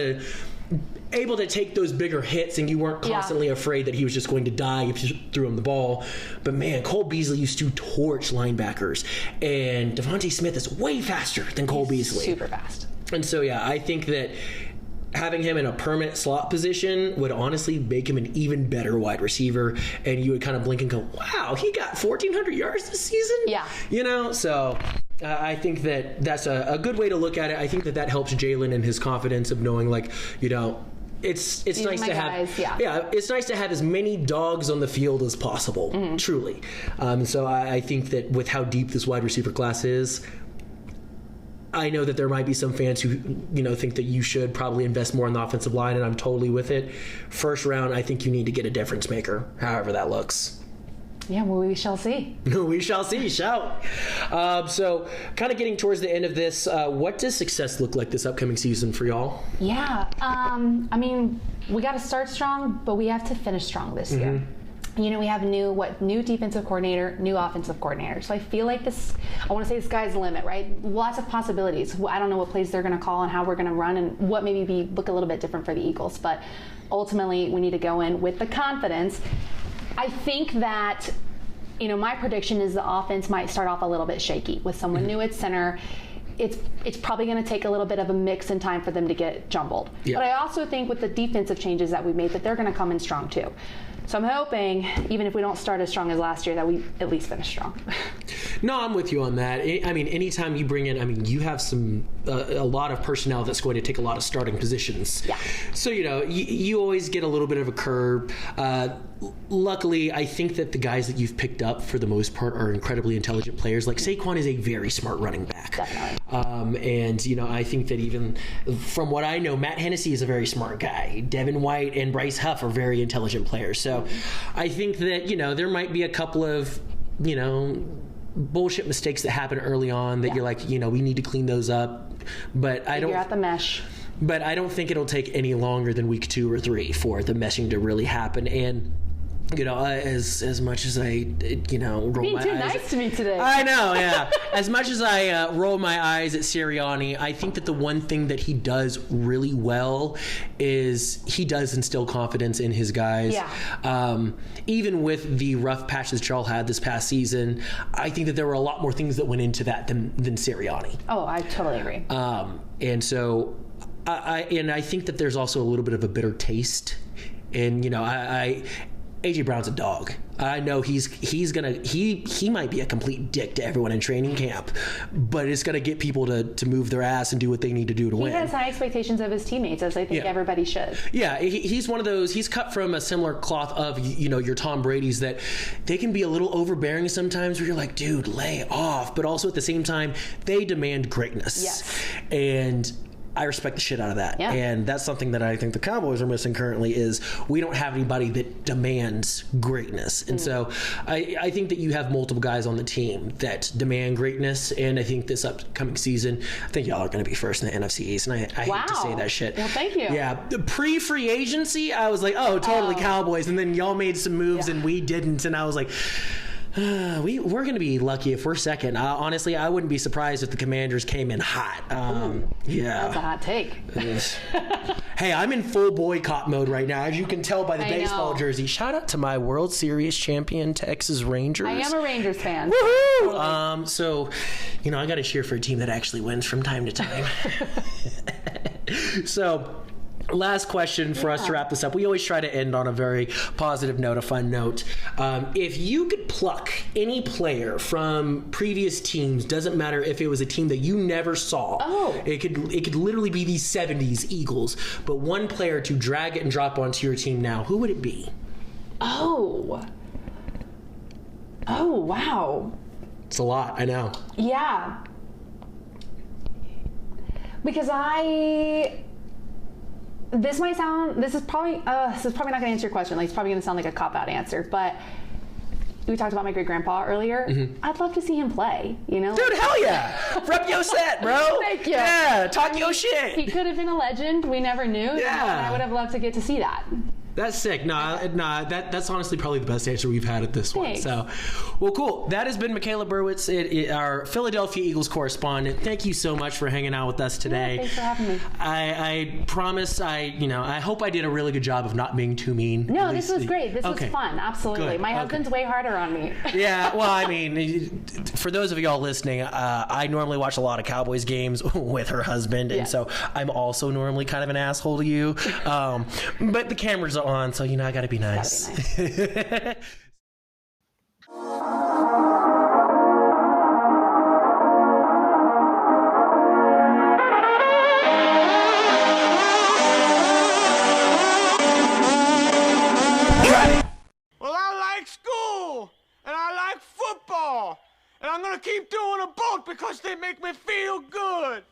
able to take those bigger hits, and you weren't constantly afraid that he was just going to die if you threw him the ball. But man, Cole Beasley used to torch linebackers, and Devontae Smith is way faster than Cole Beasley. Super fast. And so, I think that having him in a permanent slot position would honestly make him an even better wide receiver, and you would kind of blink and go, wow, he got 1,400 yards this season? Yeah. So I think that that's a good way to look at it. I think that helps Jalen in his confidence of knowing, like, it's nice to have it's nice to have as many dogs on the field as possible, truly. So I think that with how deep this wide receiver class is, I know that there might be some fans who think that you should probably invest more in the offensive line, and I'm totally with it. First round, I think you need to get a difference maker, however that looks. Yeah, well, we shall see. We shall see, So kind of getting towards the end of this, what does success look like this upcoming season for y'all? Yeah, I mean, we got to start strong, but we have to finish strong this year. We have new defensive coordinator, new offensive coordinator. So I feel like I want to say the sky's the limit, right? Lots of possibilities. I don't know what plays they're going to call and how we're going to run, and what maybe look a little bit different for the Eagles. But ultimately, we need to go in with the confidence. I think that, my prediction is the offense might start off a little bit shaky with someone new at center. It's probably going to take a little bit of a mix in time for them to get jumbled. Yeah. But I also think with the defensive changes that we made, that they're going to come in strong too. So I'm hoping, even if we don't start as strong as last year, that we at least finish strong. No, I'm with you on that. I mean, anytime you bring in, I mean, you have a lot of personnel that's going to take a lot of starting positions. Yeah. So, you always get a little bit of a curve. Luckily, I think that the guys that you've picked up, for the most part, are incredibly intelligent players. Like, Saquon is a very smart running back. Definitely. And, I think that even from what I know, Matt Hennessy is a very smart guy. Devin White and Bryce Huff are very intelligent players. So I think that, there might be a couple of, bullshit mistakes that happen early on that you're like, we need to clean those up. But I don't. Figure out the mesh. But I don't think it'll take any longer than week 2 or 3 for the meshing to really happen. And as much as I, roll Being my too eyes. nice to me today. I know, yeah. As much as I roll my eyes at Sirianni, I think that the one thing that he does really well is he does instill confidence in his guys. Yeah. Even with the rough patch that y'all had this past season, I think that there were a lot more things that went into that than Sirianni. Oh, I totally agree. And so, I think that there's also a little bit of a bitter taste. And, AJ Brown's a dog. I know he might be a complete dick to everyone in training camp, but it's gonna get people to move their ass and do what they need to do to win. He has high expectations of his teammates, as I think everybody should. Yeah, he's one of those. He's cut from a similar cloth of your Tom Brady's, that they can be a little overbearing sometimes, where you're like, dude, lay off, but also at the same time they demand greatness. Yes. And I respect the shit out of that. Yeah. And that's something that I think the Cowboys are missing currently, is we don't have anybody that demands greatness. And so I think that you have multiple guys on the team that demand greatness. And I think this upcoming season, I think y'all are going to be first in the NFC East. And I hate to say that shit. Well, thank you. Yeah. The pre-free agency, I was like, oh, totally Cowboys. And then y'all made some moves and we didn't. And I was like, we're going to be lucky if we're second. Honestly, I wouldn't be surprised if the Commanders came in hot. Yeah. That's a hot take. Hey, I'm in full boycott mode right now, as you can tell by the baseball jersey. Shout out to my World Series champion Texas Rangers. I am a Rangers fan. Woohoo! So, I got to cheer for a team that actually wins from time to time. So, last question for us to wrap this up. We always try to end on a very positive note, a fun note. If you could pluck any player from previous teams, doesn't matter if it was a team that you never saw. It could literally be these 70s Eagles, but one player to drag it and drop onto your team now, who would it be? Oh, wow. It's a lot, I know. Yeah. Because this is probably not going to answer your question. Like, it's probably going to sound like a cop-out answer, but we talked about my great-grandpa earlier. Mm-hmm. I'd love to see him play, Dude, hell yeah! Rep your set, bro! Thank you. Yeah, talk your shit! He could have been a legend. We never knew. Yeah. And I would have loved to get to see that. That's sick. That's honestly probably the best answer we've had at this one. So, well, cool. That has been MaKayla Burwitz, our Philadelphia Eagles correspondent. Thank you so much for hanging out with us today. Yeah, thanks for having me. I promise I hope I did a really good job of not being too mean. No, this was great. This was fun. Absolutely. Good. My husband's way harder on me. Yeah, well, I mean, for those of y'all listening, I normally watch a lot of Cowboys games with her husband, and so I'm also normally kind of an asshole to you. But the cameras are on, so I gotta be nice. Well, I like school, and I like football, and I'm gonna keep doing them both because they make me feel good.